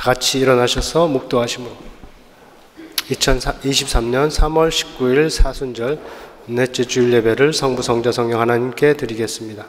같이 일어나셔서 묵도하심으로 2023년 3월 19일 사순절 넷째 주일 예배를 성부, 성자, 성령 하나님께 드리겠습니다.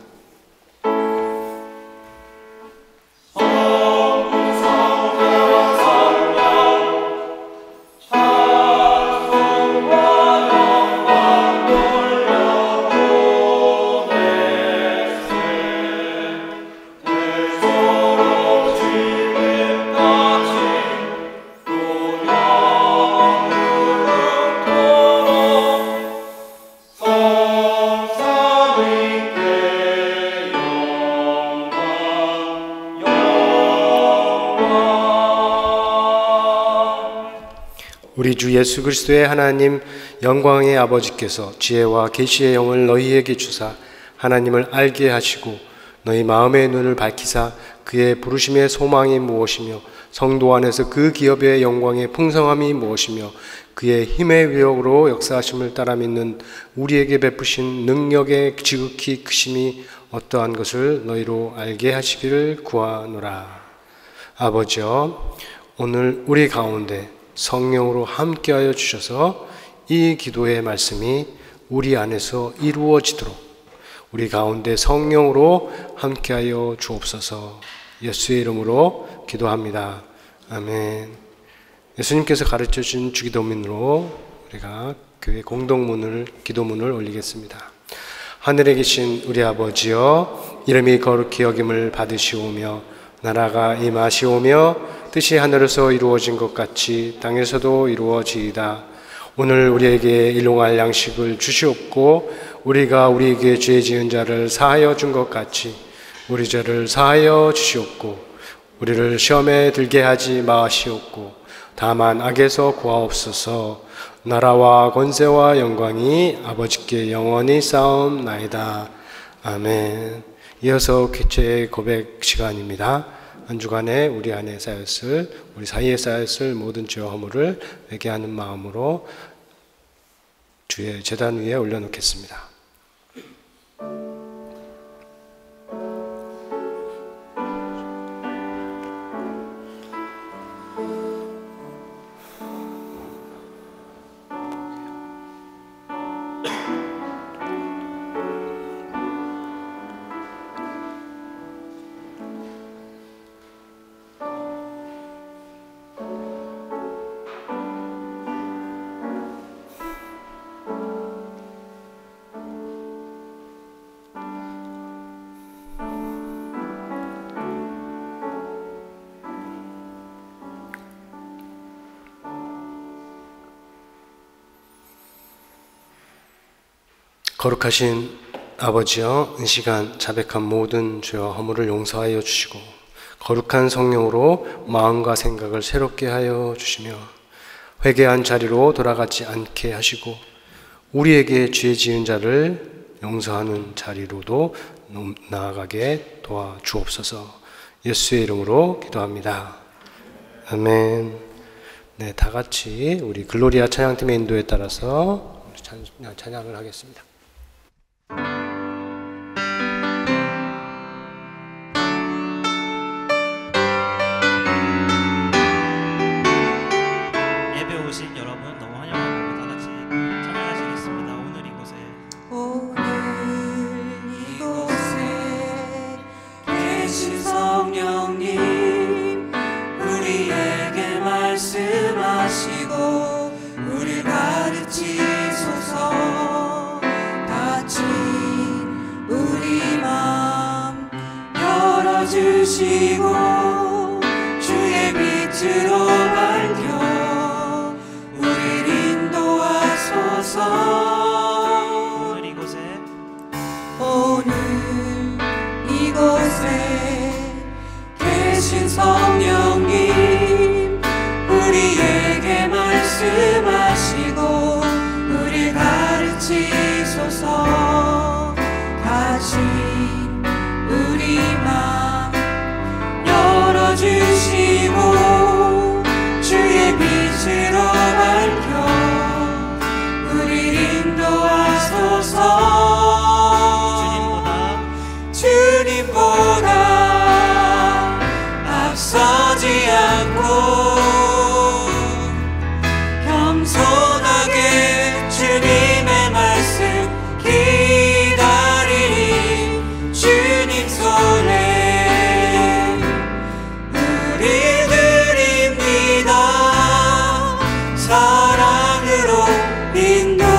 우리 주 예수 그리스도의 하나님 영광의 아버지께서 지혜와 계시의 영을 너희에게 주사 하나님을 알게 하시고 너희 마음의 눈을 밝히사 그의 부르심의 소망이 무엇이며 성도 안에서 그 기업의 영광의 풍성함이 무엇이며 그의 힘의 위력으로 역사하심을 따라 믿는 우리에게 베푸신 능력의 지극히 크심이 어떠한 것을 너희로 알게 하시기를 구하노라. 아버지여, 오늘 우리 가운데 성령으로 함께하여 주셔서 이 기도의 말씀이 우리 안에서 이루어지도록 우리 가운데 성령으로 함께하여 주옵소서. 예수의 이름으로 기도합니다. 아멘. 예수님께서 가르쳐준 주기도문으로 우리가 교회 공동문을 기도문을 올리겠습니다. 하늘에 계신 우리 아버지여, 이름이 거룩히 여김을 받으시오며 나라가 임하시오며 뜻이 하늘에서 이루어진 것 같이 땅에서도 이루어지이다. 오늘 우리에게 일용할 양식을 주시옵고 우리가 우리에게 죄 지은 자를 사하여 준 것 같이 우리 죄를 사하여 주시옵고 우리를 시험에 들게 하지 마시옵고 다만 악에서 구하옵소서. 나라와 권세와 영광이 아버지께 영원히 쌓옵나이다. 아멘. 이어서 개최 고백 시간입니다. 한 주간에 우리 안에 쌓였을, 우리 사이에 쌓였을 모든 죄와 허물을 회개하는 마음으로 주의 제단 위에 올려놓겠습니다. 거룩하신 아버지여, 이 시간 자백한 모든 죄와 허물을 용서하여 주시고 거룩한 성령으로 마음과 생각을 새롭게 하여 주시며 회개한 자리로 돌아가지 않게 하시고 우리에게 죄 지은 자를 용서하는 자리로도 나아가게 도와주옵소서. 예수의 이름으로 기도합니다. 아멘. 네, 다 같이 우리 글로리아 찬양팀의 인도에 따라서 찬양을 하겠습니다. 예배 오신 여러분 너무 환영하고 다 같이 찬양하시겠습니다. 오늘 이곳에 계신 성령님 우리에게 말씀하시고 우리 가르치소서. 같이 우리 마음 열어주시고 주의 빛으로 밝혀 우리를 인도하소서. 오늘 이곳에 계신 성령님 우리에게 말씀하시고 우리 가르치소서. 같이 우리 마음 열어주시고 주의 빛으로 밝혀 우리를 인도하소서. 주님보다 앞서 앞서지 않고 겸손하게 주님의 말씀 기다리니 주님 손에 우리 드립니다. 사랑으로 인도하소서.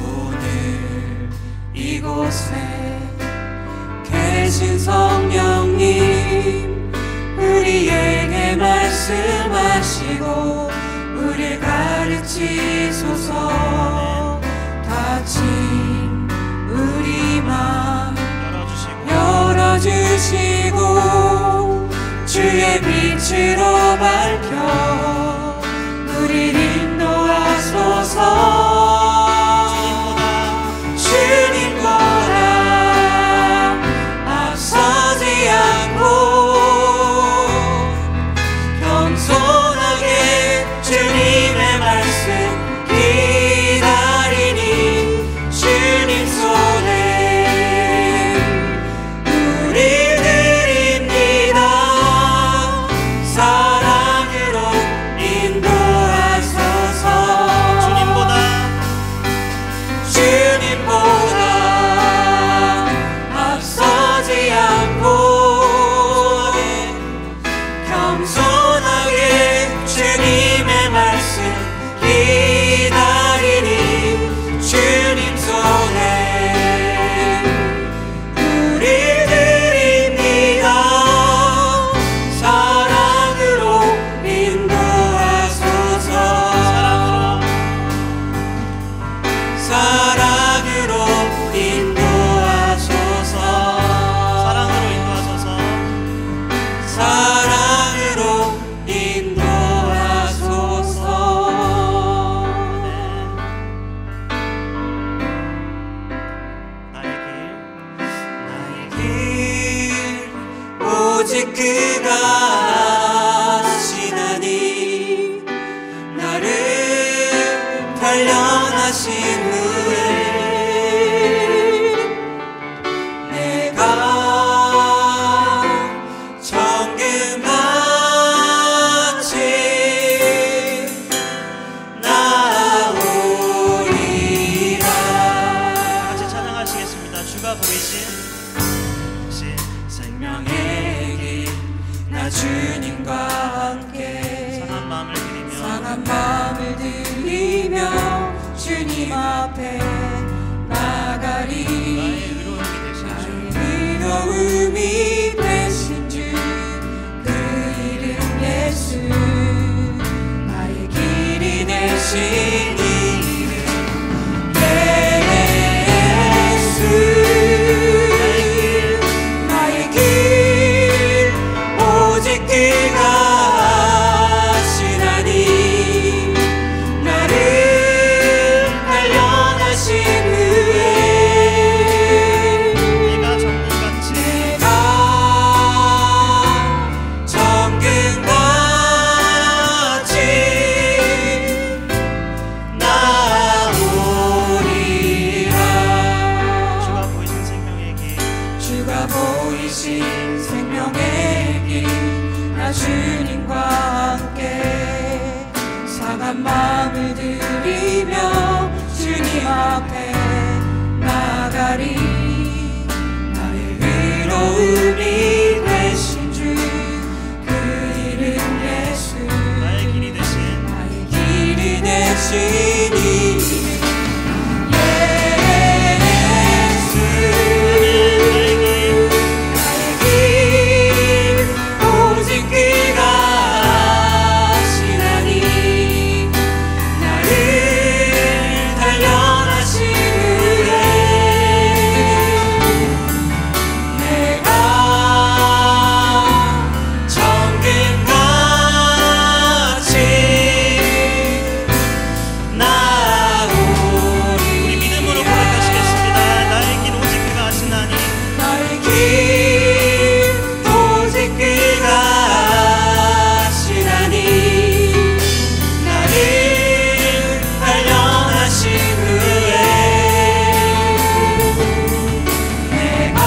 오늘 이곳에 계신 성령님 우리에게 말씀하시고 우리를 가르치소서. 닫힌 우리 맘 열어주시고 주의 빛으로 밝혀 우리를 인도하소서. 주님보다 앞서지 않고 겸손하게 주님의 말씀 기다리니 주님 손에 우리 드립니다. 사랑으로 인도하소서. 주님보다 앞서지 않고 겸손하게 주님의 말씀 기다리니 주님 손에 우리 드립니다. 사랑으로 인도하소서. 사랑으로 인도하소서. 사랑으로 인도하소서. 나의 길 오직 그가 아시나니 나를 단련하신 후에 내가 정금같이 나오리라. 같이 찬양하시겠습니다. 주가 보이신 생명의 길 나 주님과 함께 상한 마음을 드리며 주님 앞에 나가리. 나의 의로움이 되신 주 그 이름 예수. 나의 길이 되신 이름 예수. 나의 길 오직 그가 아시나니 나를 단련하신 후에 내가 정금같이 나오리라. 주가 보이신 생명의 길 주가 보이신 생명의 길 나 주님과 함께 상한 마음을 드리며 주님 앞에 나가리. 나의 의로움이 되신 주 그 이름 예수. 나의 길이 되신 나의 길이 되신 이름 예수. 나의 길 오직 그가 아시나니 나를 단련하신 후에 내가 정금같이 나오리. 우리 믿음으로 고백하시겠습니다. 나의 길 오직 그가 아시나니 나의 길 오직 그가 아시나니 나를 단련하신 후에 내가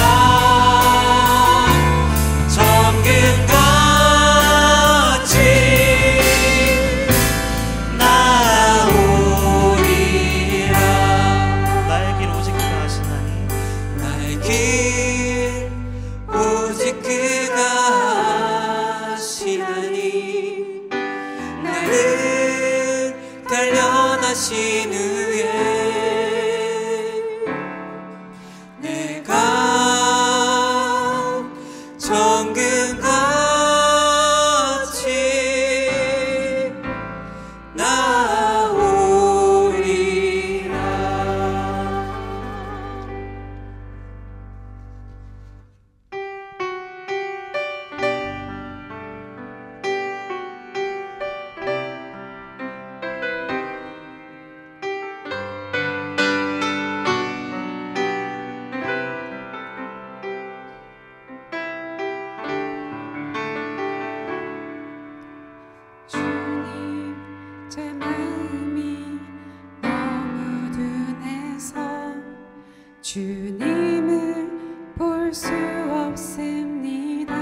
수 없습니다.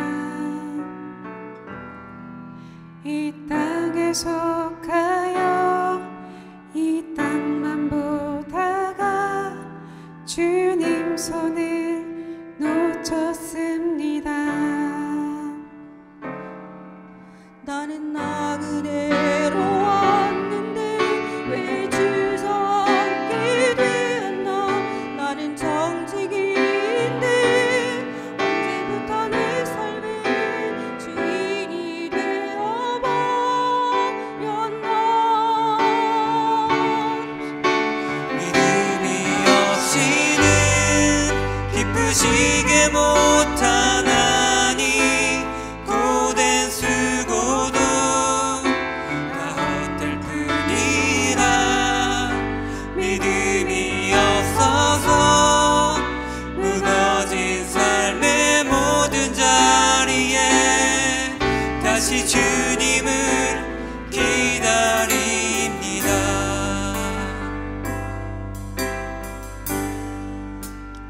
이 땅에 속하여 이 땅만 보다가 주님 손을 놓쳤습니다. 나는 나그네로 왔는데 왜 주저앉게 되었나. 나는 정직인데 언제부터 내 삶의 주인이 되어버렸나. 믿음이 없이는 기쁘시게 못하나니 고된 수고도 다 헛될 뿐이라. 믿음이 없어서 무너진 삶의 모든 자리에 다시 주님을 기다립니다.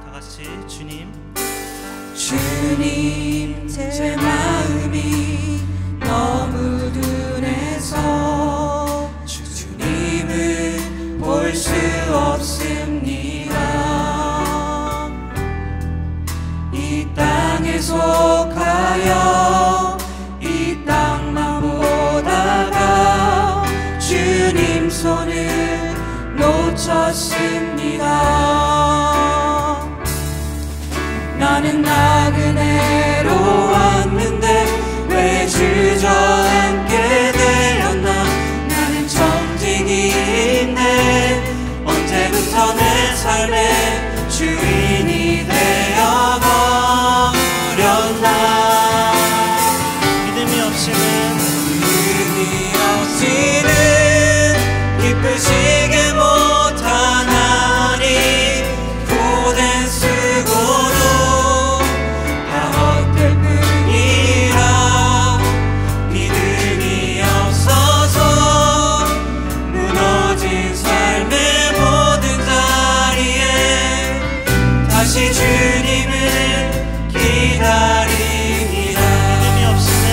다 같이 주님. 주님, 제 마음이 너무 둔해서 주님을 볼 수 없습니다. 이 땅에 속하여 이 땅만 보다가 주님 손을 놓쳤습니다. 나는 나그네로 왔는데 왜 주저앉게 되었나. 나는 정직인데 언제부터 내 삶의 주인이 되어버렸나. 믿음이 없이는 기쁘시게 못하나니 고된 수고도 다 헛될 뿐이라. 믿음이 없어서 무너진 삶의 모든 자리에 다시 주님을 기다립니다. 믿음이 없이는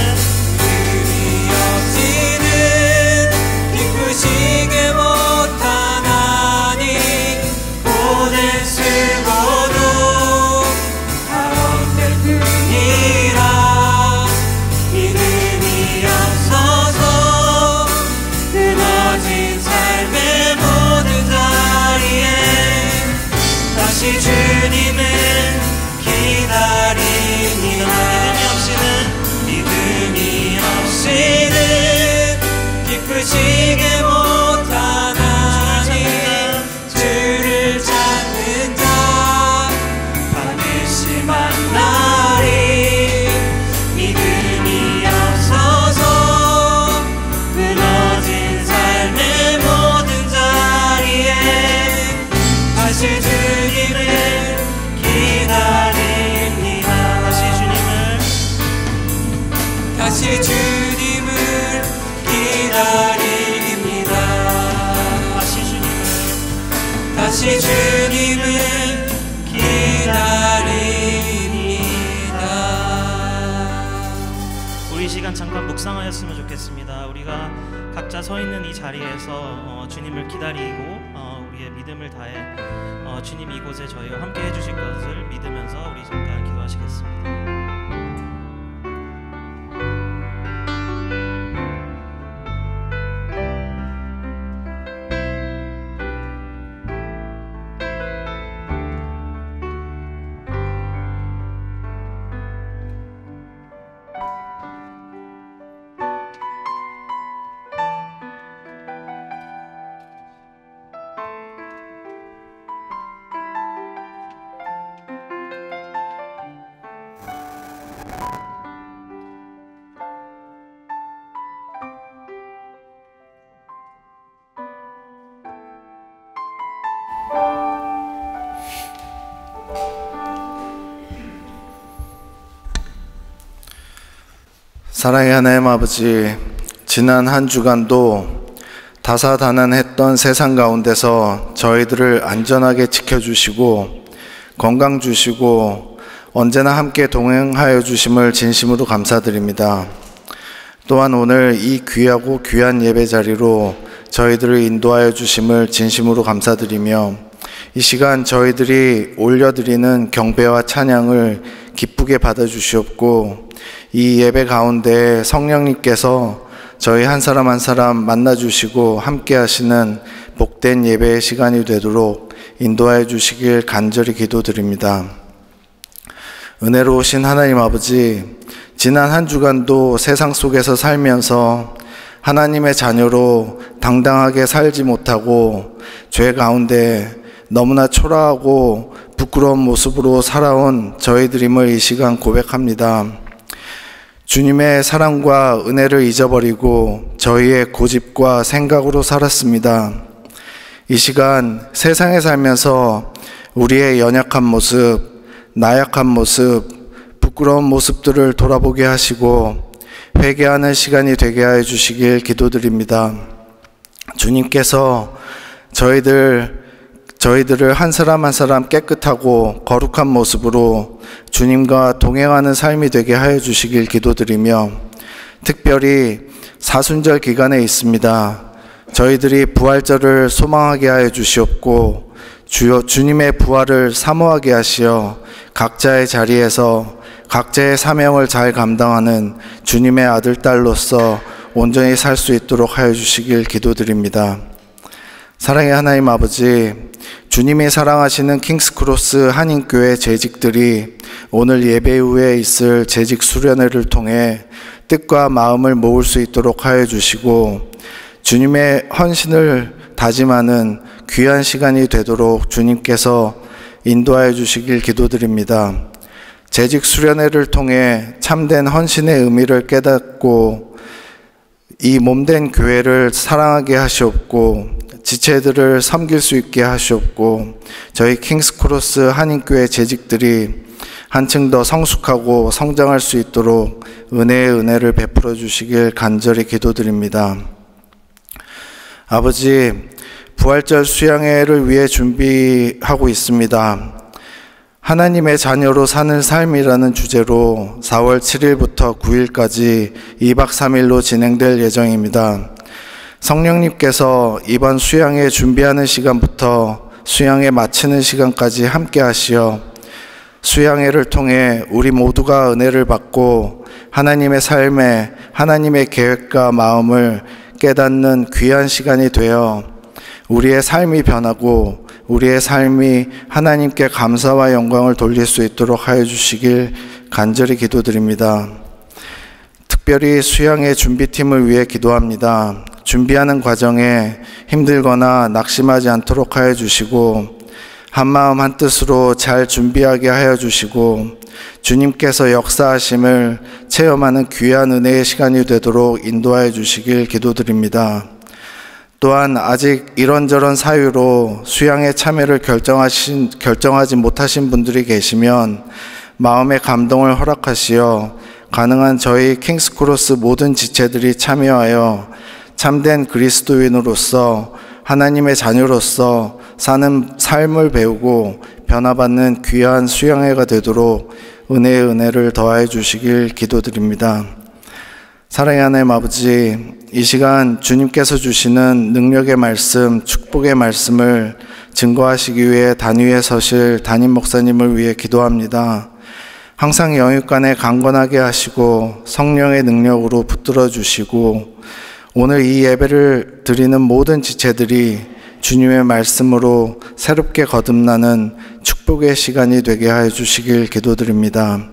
기쁘시게 못하나니 고된 수고도 다 헛될 뿐이라. 믿음이 없어서 무너진 삶의 모든 자리에 다시 주님을 기다립니다. 믿음이 없이는 기쁘시게 못하나니 주를 찾는 자 반드시 만나리. 믿음이 없어서 무너진 삶의 모든 자리에 다시 주님을 기다립니다. 다시 주님을 기다립니다. 다시 주님을 기다립니다. 우리 시간 잠깐 묵상하였으면 좋겠습니다. 우리가 각자 서 있는 이 자리에서 주님을 기다리고 우리의 믿음을 다해 주님 이곳에 저희와 함께 해주실 것을 믿으면서 우리 잠깐 기도하시겠습니다. 사랑의 하나님 아버지, 지난 한 주간도 다사다난했던 세상 가운데서 저희들을 안전하게 지켜주시고 건강 주시고 언제나 함께 동행하여 주심을 진심으로 감사드립니다. 또한 오늘 이 귀하고 귀한 예배 자리로 저희들을 인도하여 주심을 진심으로 감사드리며 이 시간 저희들이 올려드리는 경배와 찬양을 기쁘게 받아주시옵고 이 예배 가운데 성령님께서 저희 한 사람 한 사람 만나주시고 함께 하시는 복된 예배의 시간이 되도록 인도하여 주시길 간절히 기도드립니다. 은혜로우신 하나님 아버지, 지난 한 주간도 세상 속에서 살면서 하나님의 자녀로 당당하게 살지 못하고 죄 가운데 너무나 초라하고 부끄러운 모습으로 살아온 저희들임을 이 시간 고백합니다. 주님의 사랑과 은혜를 잊어버리고 저희의 고집과 생각으로 살았습니다. 이 시간 세상에 살면서 우리의 연약한 모습, 나약한 모습, 부끄러운 모습들을 돌아보게 하시고 회개하는 시간이 되게 하여 주시길 기도드립니다. 주님께서 저희들을 한 사람 한 사람 깨끗하고 거룩한 모습으로 주님과 동행하는 삶이 되게 하여 주시길 기도드리며 특별히 사순절 기간에 있습니다. 저희들이 부활절을 소망하게 하여 주시옵고 주님의 부활을 사모하게 하시어 각자의 자리에서 각자의 사명을 잘 감당하는 주님의 아들, 딸로서 온전히 살 수 있도록 하여 주시길 기도드립니다. 사랑의 하나님 아버지, 주님이 사랑하시는 킹스크로스 한인교회 재직들이 오늘 예배 후에 있을 재직 수련회를 통해 뜻과 마음을 모을 수 있도록 하여 주시고 주님의 헌신을 다짐하는 귀한 시간이 되도록 주님께서 인도하여 주시길 기도드립니다. 재직 수련회를 통해 참된 헌신의 의미를 깨닫고 이 몸된 교회를 사랑하게 하시옵고 지체들을 섬길 수 있게 하시옵고 저희 킹스크로스 한인교회 재직들이 한층 더 성숙하고 성장할 수 있도록 은혜의 은혜를 베풀어 주시길 간절히 기도드립니다. 아버지, 부활절 수양회를 위해 준비하고 있습니다. 하나님의 자녀로 사는 삶이라는 주제로 4월 7일부터 9일까지 2박 3일로 진행될 예정입니다. 성령님께서 이번 수양회 준비하는 시간부터 수양회 마치는 시간까지 함께 하시어 수양회를 통해 우리 모두가 은혜를 받고 하나님의 삶에 하나님의 계획과 마음을 깨닫는 귀한 시간이 되어 우리의 삶이 변하고 우리의 삶이 하나님께 감사와 영광을 돌릴 수 있도록 하여 주시길 간절히 기도드립니다. 특별히 수양회 준비팀을 위해 기도합니다. 준비하는 과정에 힘들거나 낙심하지 않도록 하여 주시고 한마음 한뜻으로 잘 준비하게 하여 주시고 주님께서 역사하심을 체험하는 귀한 은혜의 시간이 되도록 인도하여 주시길 기도드립니다. 또한 아직 이런저런 사유로 수양에 참여를 결정하지 못하신 분들이 계시면 마음의 감동을 허락하시어 가능한 저희 킹스크로스 모든 지체들이 참여하여 참된 그리스도인으로서 하나님의 자녀로서 사는 삶을 배우고 변화받는 귀한 수양회가 되도록 은혜의 은혜를 더하여 주시길 기도드립니다. 사랑의 하나님 아버지, 이 시간 주님께서 주시는 능력의 말씀, 축복의 말씀을 증거하시기 위해 단위에 서실 담임 목사님을 위해 기도합니다. 항상 영육간에 강건하게 하시고 성령의 능력으로 붙들어 주시고 오늘 이 예배를 드리는 모든 지체들이 주님의 말씀으로 새롭게 거듭나는 축복의 시간이 되게 하여 주시길 기도드립니다.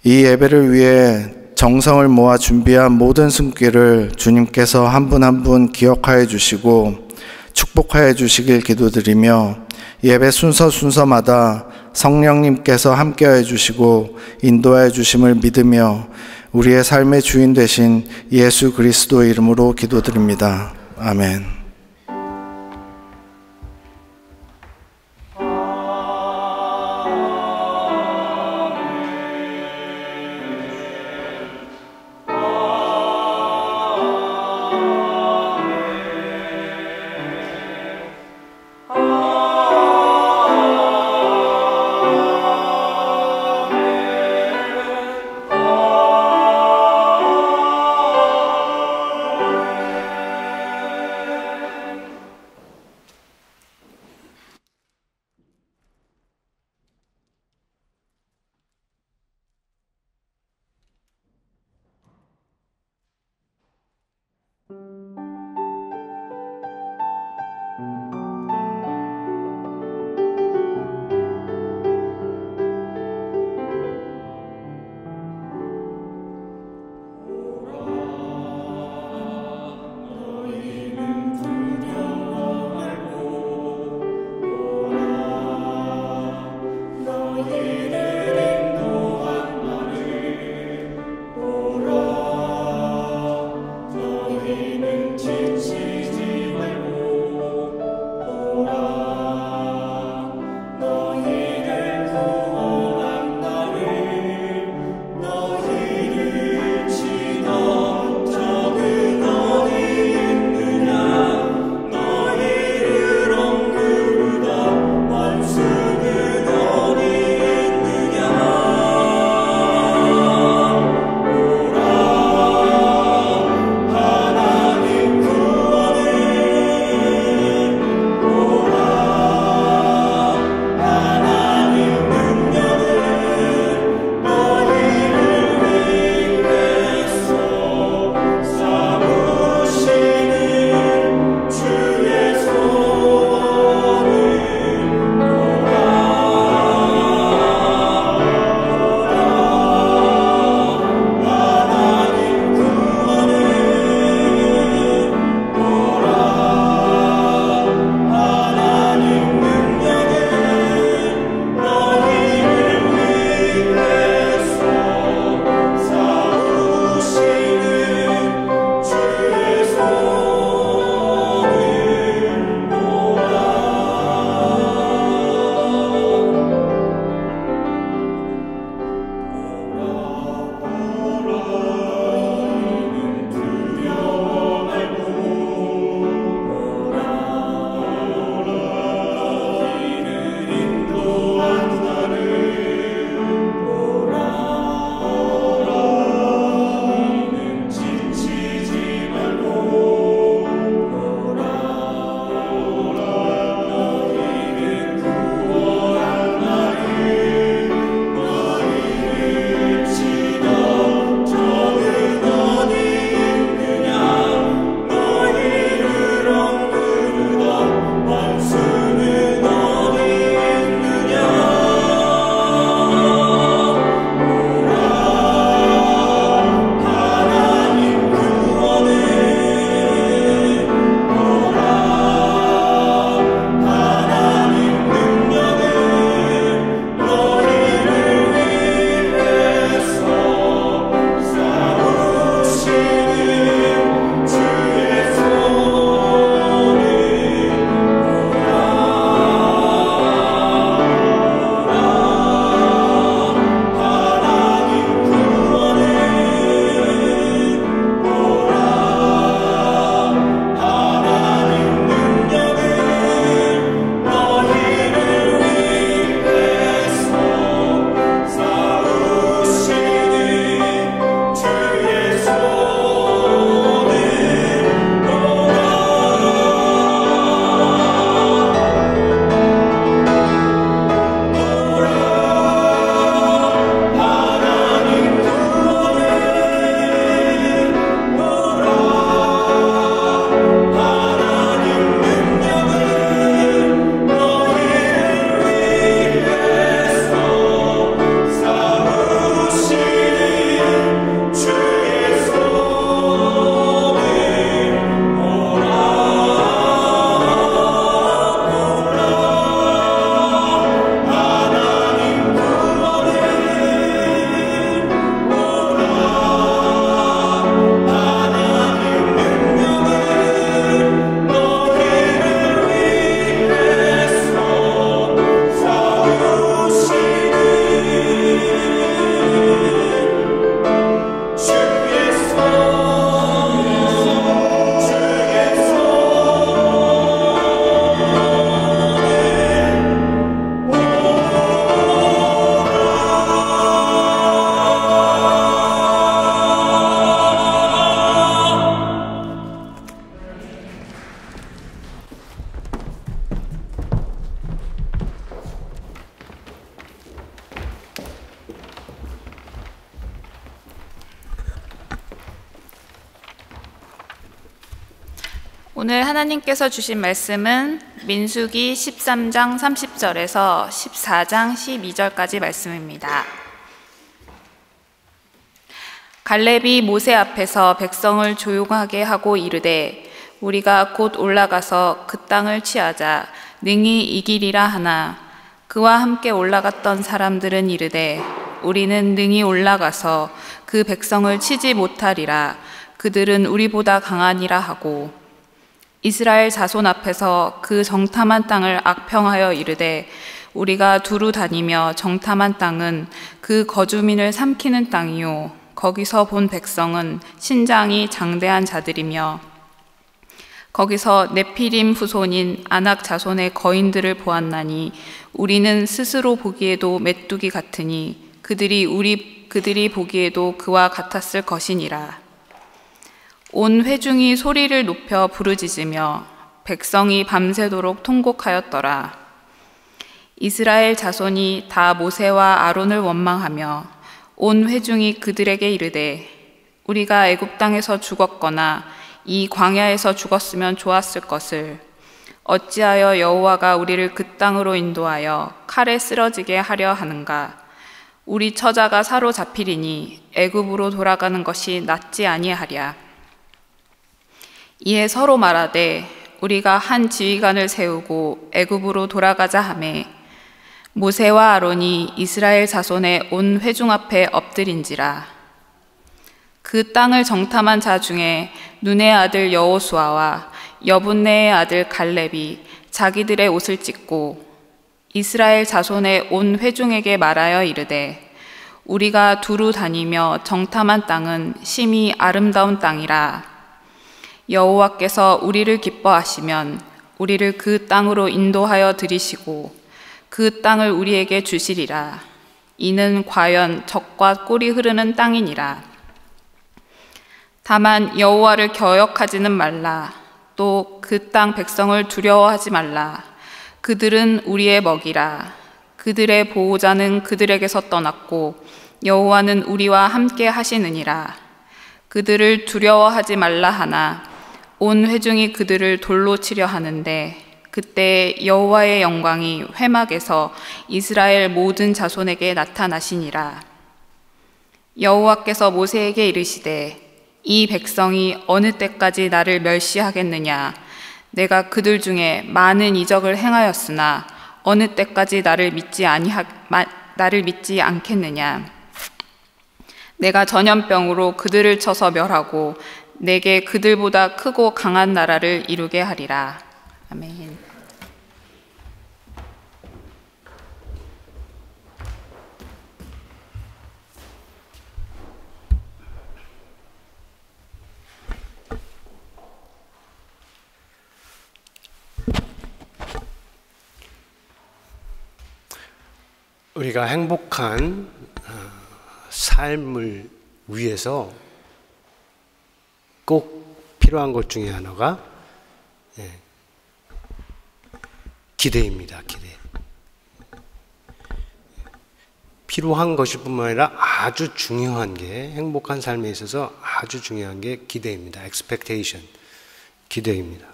이 예배를 위해 정성을 모아 준비한 모든 손길을 주님께서 한 분 한 분 기억하여 주시고 축복하여 주시길 기도드리며 예배 순서마다 성령님께서 함께하여 주시고 인도하여 주심을 믿으며 우리의 삶의 주인 되신 예수 그리스도 이름으로 기도드립니다. 아멘. 오늘 하나님께서 주신 말씀은 민수기 13장 30절에서 14장 12절까지 말씀입니다. 갈렙이 모세 앞에서 백성을 조용하게 하고 이르되 우리가 곧 올라가서 그 땅을 취하자 능히 이기리라 하나 그와 함께 올라갔던 사람들은 이르되 우리는 능히 올라가서 그 백성을 치지 못하리라 그들은 우리보다 강하니라 하고 이스라엘 자손 앞에서 그 정탐한 땅을 악평하여 이르되 우리가 두루 다니며 정탐한 땅은 그 거주민을 삼키는 땅이요 거기서 본 백성은 신장이 장대한 자들이며 거기서 네피림 후손인 아낙 자손의 거인들을 보았나니 우리는 스스로 보기에도 메뚜기 같으니 그들이 보기에도 그와 같았을 것이니라. 온 회중이 소리를 높여 부르짖으며 백성이 밤새도록 통곡하였더라. 이스라엘 자손이 다 모세와 아론을 원망하며 온 회중이 그들에게 이르되 우리가 애굽 땅에서 죽었거나 이 광야에서 죽었으면 좋았을 것을 어찌하여 여호와가 우리를 그 땅으로 인도하여 칼에 쓰러지게 하려 하는가. 우리 처자가 사로잡히리니 애굽으로 돌아가는 것이 낫지 아니하랴. 이에 서로 말하되 우리가 한 지휘관을 세우고 애굽으로 돌아가자 하매 모세와 아론이 이스라엘 자손의 온 회중 앞에 엎드린지라. 그 땅을 정탐한 자 중에 눈의 아들 여호수아와 여분네의 아들 갈렙이 자기들의 옷을 찢고 이스라엘 자손의 온 회중에게 말하여 이르되 우리가 두루 다니며 정탐한 땅은 심히 아름다운 땅이라. 여호와께서 우리를 기뻐하시면 우리를 그 땅으로 인도하여 들이시고 그 땅을 우리에게 주시리라. 이는 과연 젖과 꿀이 흐르는 땅이니라. 다만 여호와를 거역하지는 말라. 또 그 땅 백성을 두려워하지 말라. 그들은 우리의 먹이라. 그들의 보호자는 그들에게서 떠났고 여호와는 우리와 함께 하시느니라. 그들을 두려워하지 말라 하나 온 회중이 그들을 돌로 치려 하는데 그때 여호와의 영광이 회막에서 이스라엘 모든 자손에게 나타나시니라. 여호와께서 모세에게 이르시되 이 백성이 어느 때까지 나를 멸시하겠느냐. 내가 그들 중에 많은 이적을 행하였으나 어느 때까지 나를 믿지 않겠느냐. 내가 전염병으로 그들을 쳐서 멸하고 내게 그들보다 크고 강한 나라를 이루게 하리라. 아멘. 우리가 행복한 삶을 위해서 꼭 필요한 것 중에 하나가 기대입니다. 기대. 필요한 것일 뿐만 아니라 아주 중요한 게, 행복한 삶에 있어서 아주 중요한 게 기대입니다. expectation. 기대입니다.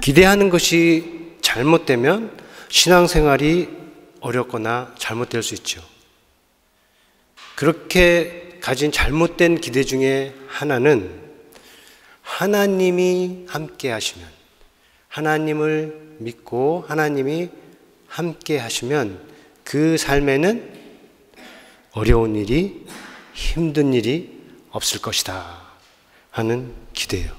기대하는 것이 잘못되면 신앙생활이 어렵거나 잘못될 수 있죠. 그렇게 가진 잘못된 기대 중에 하나는 하나님이 함께 하시면, 하나님을 믿고 하나님이 함께 하시면 그 삶에는 어려운 일이, 힘든 일이 없을 것이다 하는 기대예요.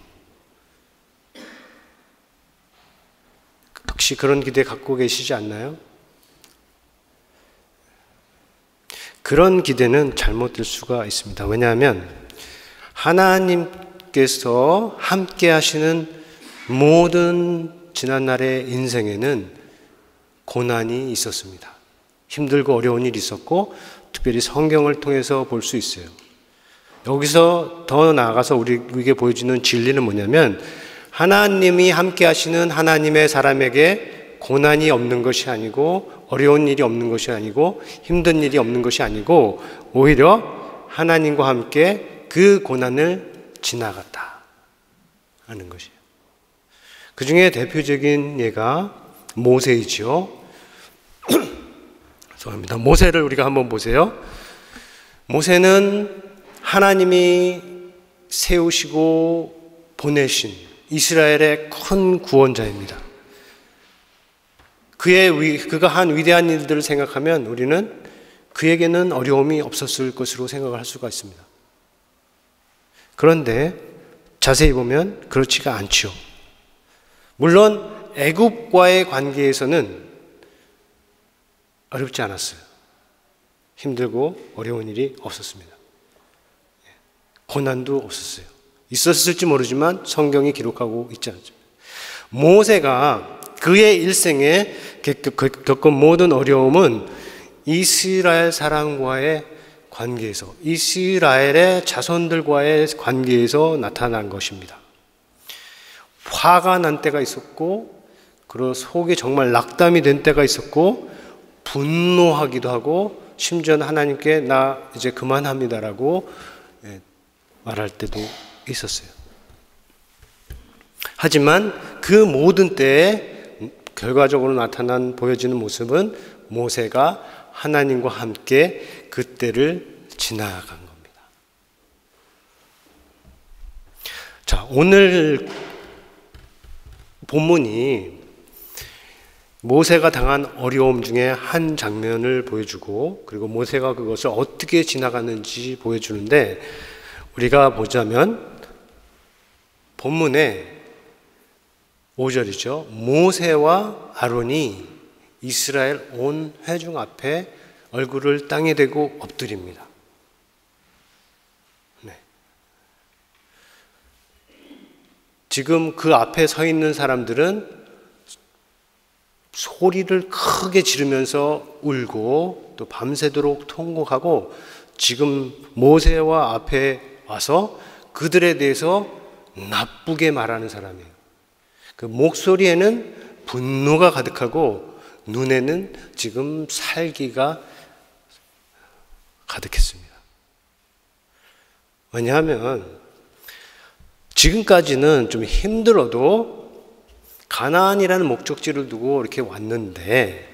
혹시 그런 기대 갖고 계시지 않나요? 그런 기대는 잘못될 수가 있습니다. 왜냐하면 하나님께서 함께 하시는 모든 지난날의 인생에는 고난이 있었습니다. 힘들고 어려운 일이 있었고, 특별히 성경을 통해서 볼 수 있어요. 여기서 더 나아가서 우리에게 보여주는 진리는 뭐냐면, 하나님이 함께 하시는 하나님의 사람에게 고난이 없는 것이 아니고, 어려운 일이 없는 것이 아니고, 힘든 일이 없는 것이 아니고, 오히려 하나님과 함께 그 고난을 지나갔다 하는 것이에요. 그 중에 대표적인 예가 모세이지요. 죄송합니다. 모세를 우리가 한번 보세요. 모세는 하나님이 세우시고 보내신 이스라엘의 큰 구원자입니다. 그가 한 위대한 일들을 생각하면 우리는 그에게는 어려움이 없었을 것으로 생각을 할 수가 있습니다. 그런데 자세히 보면 그렇지가 않죠. 물론 애굽과의 관계에서는 어렵지 않았어요. 힘들고 어려운 일이 없었습니다. 고난도 없었어요. 있었을지 모르지만 성경이 기록하고 있지 않습니다. 모세가 그의 일생에 겪은 모든 어려움은 이스라엘 사람과의 관계에서, 이스라엘의 자손들과의 관계에서 나타난 것입니다. 화가 난 때가 있었고, 그리고 속이 정말 낙담이 된 때가 있었고, 분노하기도 하고, 심지어는 하나님께 나 이제 그만합니다라고 말할 때도 있었어요. 하지만 그 모든 때에 결과적으로 보여지는 모습은 모세가 하나님과 함께 그 때를 지나간 겁니다. 자, 오늘 본문이 모세가 당한 어려움 중에 한 장면을 보여주고, 그리고 모세가 그것을 어떻게 지나갔는지 보여주는데, 우리가 보자면 본문에 5절이죠. 모세와 아론이 이스라엘 온 회중 앞에 얼굴을 땅에 대고 엎드립니다. 네. 지금 그 앞에 서 있는 사람들은 소리를 크게 지르면서 울고 또 밤새도록 통곡하고, 지금 모세와 앞에 와서 그들에 대해서 나쁘게 말하는 사람이에요. 그 목소리에는 분노가 가득하고 눈에는 지금 살기가 가득했습니다. 왜냐하면 지금까지는 좀 힘들어도 가나안이라는 목적지를 두고 이렇게 왔는데,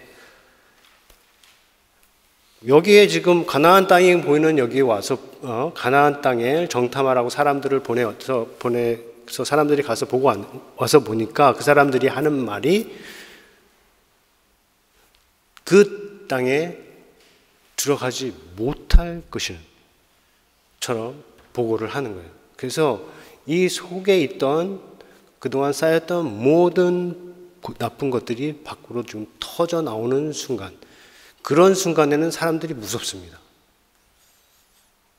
여기에 지금 가나안 땅이 보이는 여기에 와서 가나안 땅에 정탐하라고 사람들을 보내서 사람들이 가서 보고 와서 보니까 그 사람들이 하는 말이 그 땅에 들어가지 못할 것처럼 보고를 하는 거예요. 그래서 이 속에 있던 그동안 쌓였던 모든 나쁜 것들이 밖으로 좀 터져 나오는 순간, 그런 순간에는 사람들이 무섭습니다.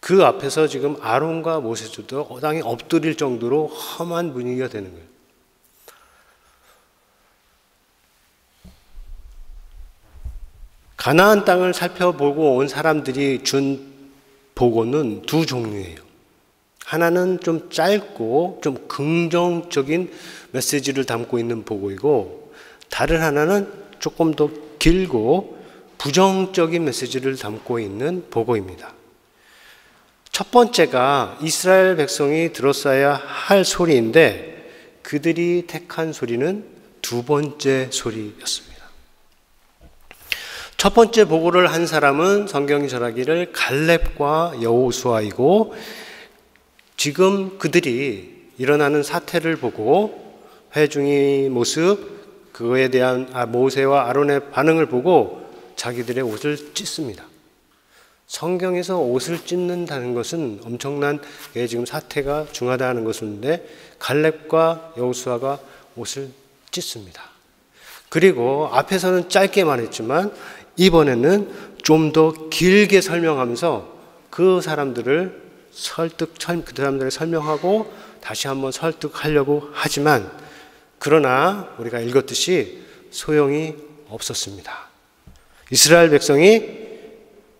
그 앞에서 지금 아론과 모세도 땅에 엎드릴 정도로 험한 분위기가 되는 거예요. 가나안 땅을 살펴보고 온 사람들이 준 보고는 두 종류예요. 하나는 좀 짧고 좀 긍정적인 메시지를 담고 있는 보고이고, 다른 하나는 조금 더 길고 부정적인 메시지를 담고 있는 보고입니다. 첫 번째가 이스라엘 백성이 들었어야 할 소리인데, 그들이 택한 소리는 두 번째 소리였습니다. 첫 번째 보고를 한 사람은 성경이 전하기를 갈렙과 여호수아이고, 지금 그들이 일어나는 사태를 보고 회중의 모습, 그거에 대한 모세와 아론의 반응을 보고 자기들의 옷을 찢습니다. 성경에서 옷을 찢는다는 것은 엄청난 지금 사태가 중하다는 것인데, 갈렙과 여호수아가 옷을 찢습니다. 그리고 앞에서는 짧게 말했지만 이번에는 좀 더 길게 설명하면서 그 사람들을 설명하고 다시 한번 설득하려고 하지만, 그러나 우리가 읽었듯이 소용이 없었습니다. 이스라엘 백성이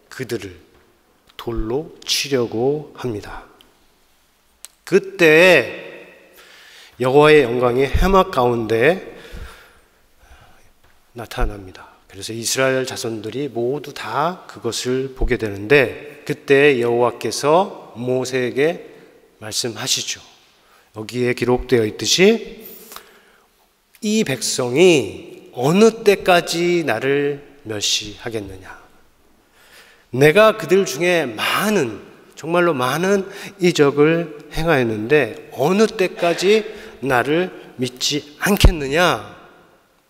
그들을 돌로 치려고 합니다. 그때 여호와의 영광이 해막 가운데 나타납니다. 그래서 이스라엘 자손들이 모두 다 그것을 보게 되는데, 그때 여호와께서 모세에게 말씀하시죠. 여기에 기록되어 있듯이 이 백성이 어느 때까지 나를 멸시하겠느냐? 내가 그들 중에 많은, 정말로 많은 이적을 행하였는데 어느 때까지 나를 믿지 않겠느냐?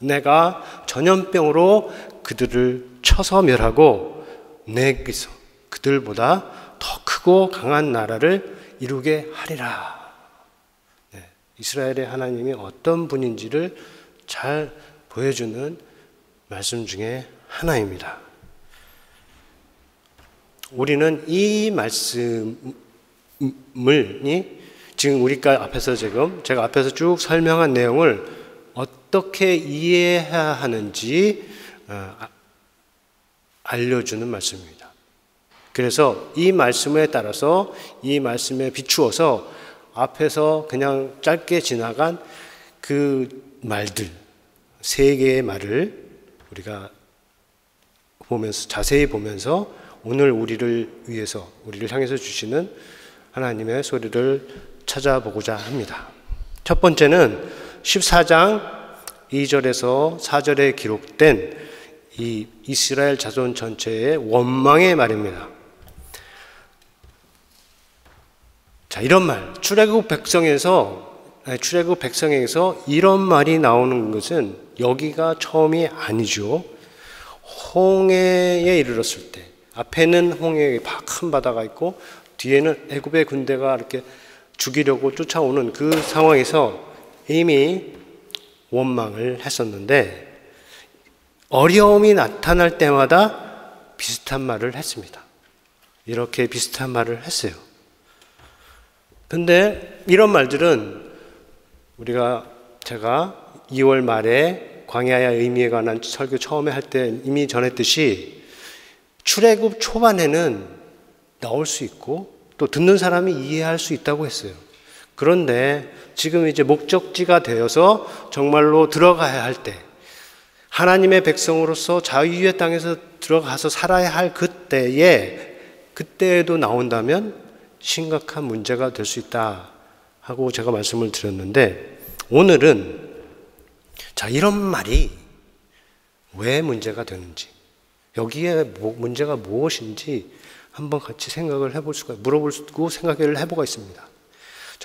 내가 전염병으로 그들을 쳐서 멸하고 내게서 그들보다 더 크고 강한 나라를 이루게 하리라. 이스라엘의 하나님이 어떤 분인지를 잘 보여주는 말씀 중에 하나입니다. 우리는 이 말씀을 지금 제가 앞에서 쭉 설명한 내용을 어떻게 이해해야 하는지 알려주는 말씀입니다. 그래서 이 말씀에 따라서, 이 말씀에 비추어서 앞에서 그냥 짧게 지나간 그 말들, 세 개의 말을 우리가 보면서, 자세히 보면서 오늘 우리를 위해서, 우리를 향해서 주시는 하나님의 소리를 찾아보고자 합니다. 첫 번째는 14장 2절에서 4절에 기록된 이 이스라엘 자손 전체의 원망의 말입니다. 자, 이런 말, 출애굽 백성에서 이런 말이 나오는 것은 여기가 처음이 아니죠. 홍해에 이르렀을 때, 앞에는 홍해의 큰 바다가 있고 뒤에는 애굽의 군대가 이렇게 죽이려고 쫓아오는 그 상황에서 이미 원망을 했었는데, 어려움이 나타날 때마다 비슷한 말을 했습니다. 이렇게 비슷한 말을 했어요. 근데 이런 말들은 제가 2월 말에 광야의 의미에 관한 설교 처음에 할 때 이미 전했듯이 출애굽 초반에는 나올 수 있고 또 듣는 사람이 이해할 수 있다고 했어요. 그런데 지금 이제 목적지가 되어서 정말로 들어가야 할 때, 하나님의 백성으로서 자유의 땅에서 들어가서 살아야 할 그때에도 나온다면 심각한 문제가 될 수 있다 하고 제가 말씀을 드렸는데, 오늘은 이런 말이 왜 문제가 되는지, 여기에 문제가 무엇인지 한번 같이 생각을 해볼 수가, 물어보고 생각을 해보고 있습니다.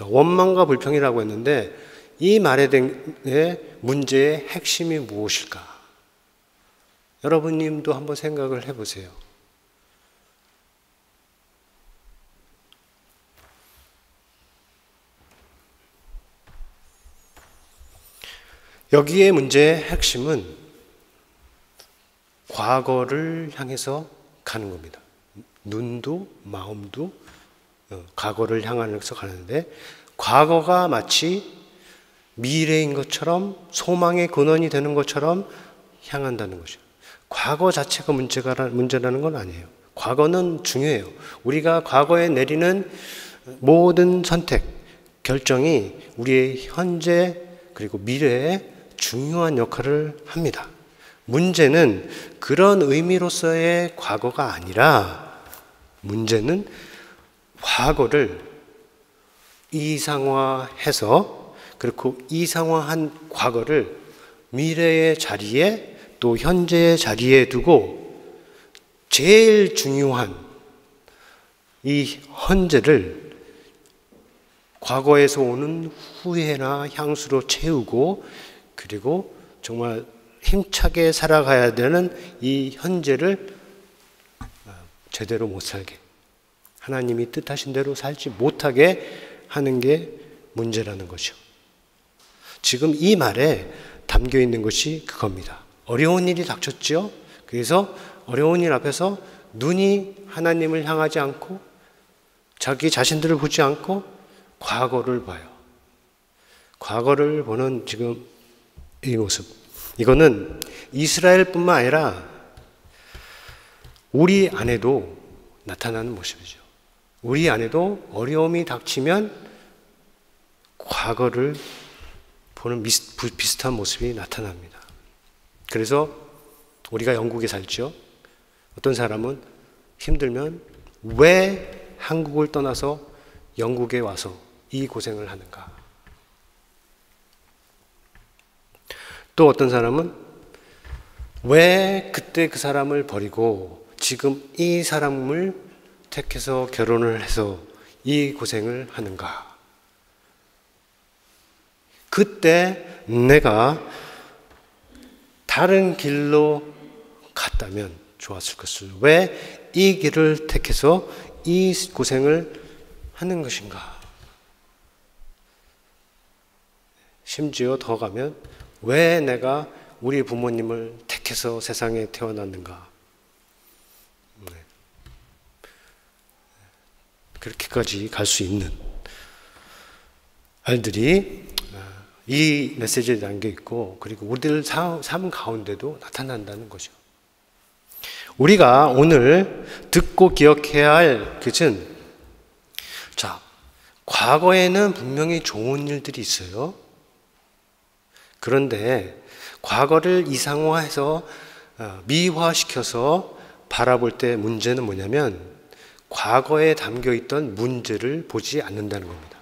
원망과 불평이라고 했는데 이 말에 대한 문제의 핵심이 무엇일까? 여러분님도 한번 생각을 해보세요. 여기에 문제의 핵심은 과거를 향해서 가는 겁니다. 눈도 마음도 과거를 향해서 가는데, 과거가 마치 미래인 것처럼, 소망의 근원이 되는 것처럼 향한다는 것이죠. 과거 자체가 문제라는 건 아니에요. 과거는 중요해요. 우리가 과거에 내리는 모든 선택, 결정이 우리의 현재 그리고 미래에 중요한 역할을 합니다. 문제는 그런 의미로서의 과거가 아니라, 문제는 과거를 이상화해서, 그리고 이상화한 과거를 미래의 자리에 또 현재의 자리에 두고 제일 중요한 이 현재를 과거에서 오는 후회나 향수로 채우고, 그리고 정말 힘차게 살아가야 되는 이 현재를 제대로 못 살게, 하나님이 뜻하신 대로 살지 못하게 하는 게 문제라는 것이죠. 지금 이 말에 담겨 있는 것이 그겁니다. 어려운 일이 닥쳤죠. 그래서 어려운 일 앞에서 눈이 하나님을 향하지 않고 자기 자신들을 보지 않고 과거를 봐요. 과거를 보는 지금 이 모습, 이거는 이스라엘뿐만 아니라 우리 안에도 나타나는 모습이죠. 우리 안에도 어려움이 닥치면 과거를 보는 비슷한 모습이 나타납니다. 그래서 우리가 영국에 살죠. 어떤 사람은 힘들면 왜 한국을 떠나서 영국에 와서 이 고생을 하는가? 또 어떤 사람은 왜 그때 그 사람을 버리고 지금 이 사람을 택해서 결혼을 해서 이 고생을 하는가? 그때 내가 다른 길로 갔다면 좋았을 것을 왜 이 길을 택해서 이 고생을 하는 것인가? 심지어 더 가면 왜 내가 우리 부모님을 택해서 세상에 태어났는가? 그렇게까지 갈 수 있는 말들이 이 메시지에 담겨 있고, 그리고 우리들 삶 가운데도 나타난다는 거죠. 우리가 오늘 듣고 기억해야 할 것은, 자, 과거에는 분명히 좋은 일들이 있어요. 그런데 과거를 이상화해서 미화시켜서 바라볼 때 문제는 뭐냐면 과거에 담겨있던 문제를 보지 않는다는 겁니다.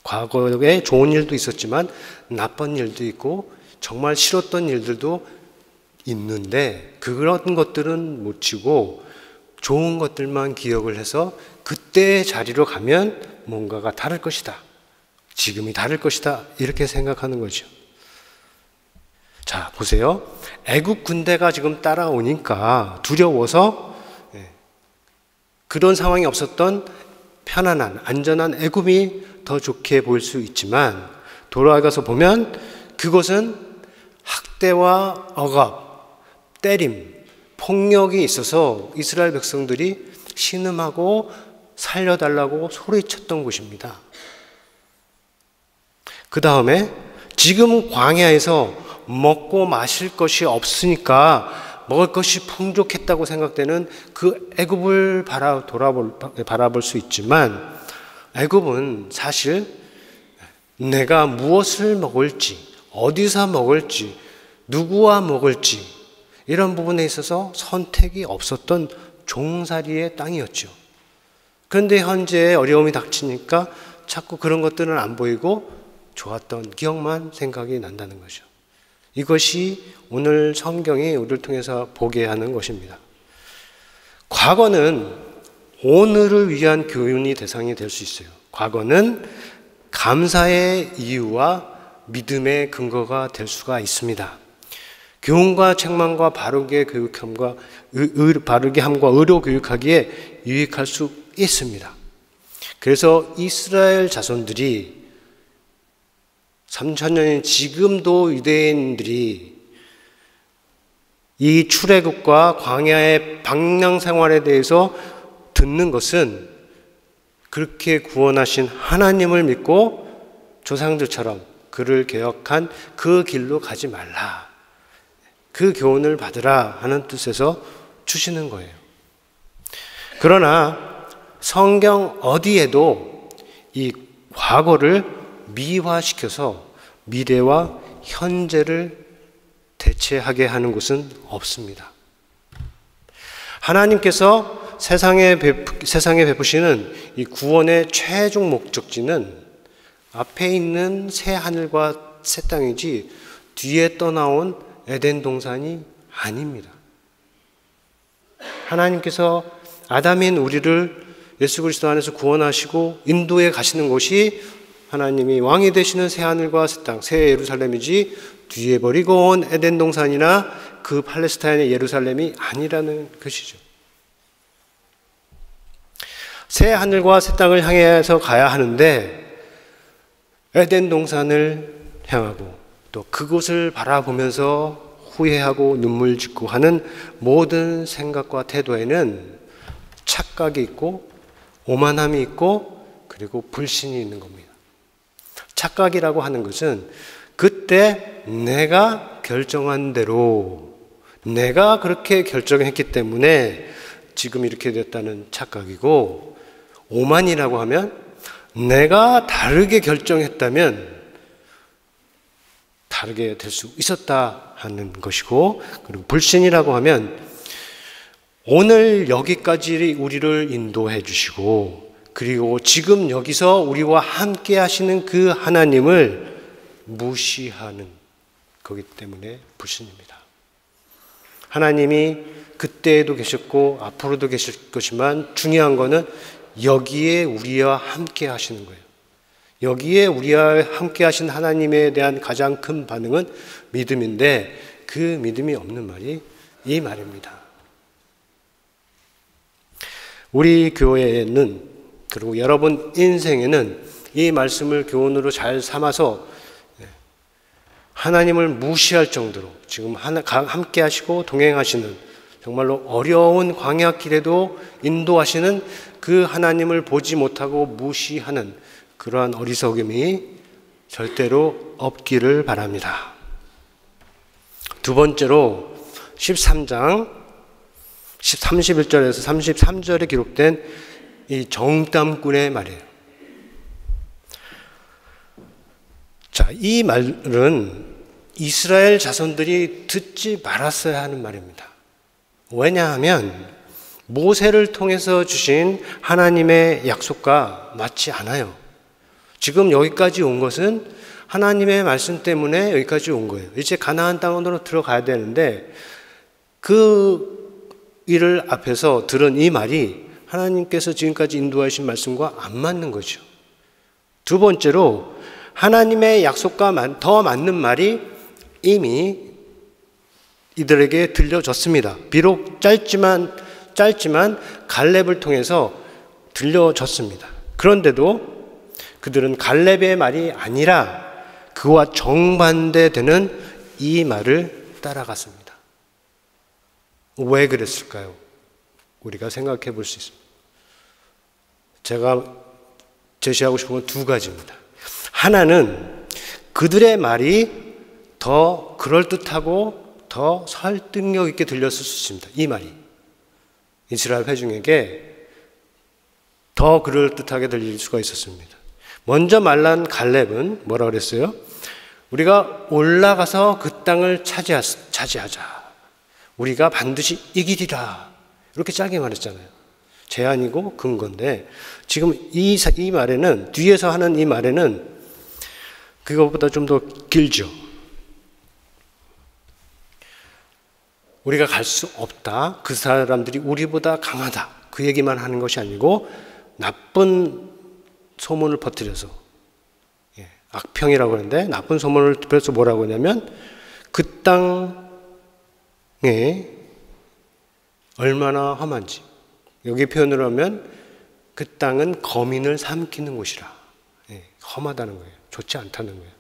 과거에 좋은 일도 있었지만 나쁜 일도 있고 정말 싫었던 일들도 있는데 그런 것들은 못 치고 좋은 것들만 기억을 해서 그때의 자리로 가면 뭔가가 다를 것이다. 지금이 다를 것이다. 이렇게 생각하는 거죠. 자, 보세요. 애국 군대가 지금 따라오니까 두려워서 그런 상황이 없었던 편안한, 안전한 애굽이 더 좋게 보일 수 있지만 돌아가서 보면 그것은 학대와 억압, 때림, 폭력이 있어서 이스라엘 백성들이 신음하고 살려달라고 소리쳤던 곳입니다. 그 다음에 지금 광야에서 먹고 마실 것이 없으니까 먹을 것이 풍족했다고 생각되는 그 애굽을 바라볼 수 있지만 애굽은 사실 내가 무엇을 먹을지, 어디서 먹을지, 누구와 먹을지 이런 부분에 있어서 선택이 없었던 종살이의 땅이었죠. 그런데 현재 어려움이 닥치니까 자꾸 그런 것들은 안 보이고 좋았던 기억만 생각이 난다는 거죠. 이것이 오늘 성경이 우리를 통해서 보게 하는 것입니다. 과거는 오늘을 위한 교훈이 대상이 될 수 있어요. 과거는 감사의 이유와 믿음의 근거가 될 수가 있습니다. 교훈과 책망과 바르게 교육함과 바르게 함과 의로 교육하기에 유익할 수 있습니다. 그래서 이스라엘 자손들이 3000년인 지금도 유대인들이 이 출애굽과 광야의 방랑 생활에 대해서 듣는 것은 그렇게 구원하신 하나님을 믿고 조상들처럼 그를 개혁한 그 길로 가지 말라. 그 교훈을 받으라 하는 뜻에서 주시는 거예요. 그러나 성경 어디에도 이 과거를 미화시켜서 미래와 현재를 대체하게 하는 것은 없습니다. 하나님께서 세상에 베푸시는 이 구원의 최종 목적지는 앞에 있는 새 하늘과 새 땅이지 뒤에 떠나온 에덴 동산이 아닙니다. 하나님께서 아담인 우리를 예수 그리스도 안에서 구원하시고 인도에 가시는 곳이 하나님이 왕이 되시는 새 하늘과 새 땅, 새 예루살렘이지 뒤에 버리고 온 에덴 동산이나 그 팔레스타인의 예루살렘이 아니라는 것이죠. 새 하늘과 새 땅을 향해서 가야 하는데 에덴 동산을 향하고 또 그곳을 바라보면서 후회하고 눈물 짓고 하는 모든 생각과 태도에는 착각이 있고 오만함이 있고 그리고 불신이 있는 겁니다. 착각이라고 하는 것은 그때 내가 결정한 대로 내가 그렇게 결정했기 때문에 지금 이렇게 됐다는 착각이고, 오만이라고 하면 내가 다르게 결정했다면 다르게 될 수 있었다 하는 것이고, 그리고 불신이라고 하면 오늘 여기까지 우리를 인도해 주시고 그리고 지금 여기서 우리와 함께 하시는 그 하나님을 무시하는 거기 때문에 불신입니다. 하나님이 그때에도 계셨고 앞으로도 계실 것이지만 중요한 거는 여기에 우리와 함께 하시는 거예요. 여기에 우리와 함께 하신 하나님에 대한 가장 큰 반응은 믿음인데 그 믿음이 없는 말이 이 말입니다. 우리 교회에는 그리고 여러분 인생에는 이 말씀을 교훈으로 잘 삼아서 하나님을 무시할 정도로 지금 함께 하시고 동행하시는 정말로 어려운 광야길에도 인도하시는 그 하나님을 보지 못하고 무시하는 그러한 어리석음이 절대로 없기를 바랍니다. 두 번째로 13장 31절에서 33절에 기록된 이 정탐꾼의 말이에요. 자, 이 말은 이스라엘 자손들이 듣지 말았어야 하는 말입니다. 왜냐하면 모세를 통해서 주신 하나님의 약속과 맞지 않아요. 지금 여기까지 온 것은 하나님의 말씀 때문에 여기까지 온 거예요. 이제 가나안 땅으로 들어가야 되는데 그 일을 앞에서 들은 이 말이 하나님께서 지금까지 인도하신 말씀과 안 맞는 거죠. 두 번째로 하나님의 약속과 더 맞는 말이 이미 이들에게 들려졌습니다. 비록 짧지만 갈렙을 통해서 들려졌습니다. 그런데도 그들은 갈렙의 말이 아니라 그와 정반대되는 이 말을 따라갔습니다. 왜 그랬을까요? 우리가 생각해 볼 수 있습니다. 제가 제시하고 싶은 건 두 가지입니다. 하나는 그들의 말이 더 그럴듯하고 더 설득력 있게 들렸을 수 있습니다. 이 말이 이스라엘 회중에게 더 그럴듯하게 들릴 수가 있었습니다. 먼저 말한 갈렙은 뭐라 그랬어요? 우리가 올라가서 그 땅을 차지하자. 우리가 반드시 이기리라. 이렇게 짧게 말했잖아요. 제안이고 근거인데 지금 이 말에는 뒤에서 하는 이 말에는 그것보다 좀 더 길죠. 우리가 갈 수 없다. 그 사람들이 우리보다 강하다. 그 얘기만 하는 것이 아니고 나쁜 소문을 퍼뜨려서 악평이라고 하는데 나쁜 소문을 퍼뜨려서 뭐라고 하냐면 그 땅에 얼마나 험한지 여기 표현을 하면 그 땅은 거민을 삼키는 곳이라 험하다는 거예요. 좋지 않다는 거예요.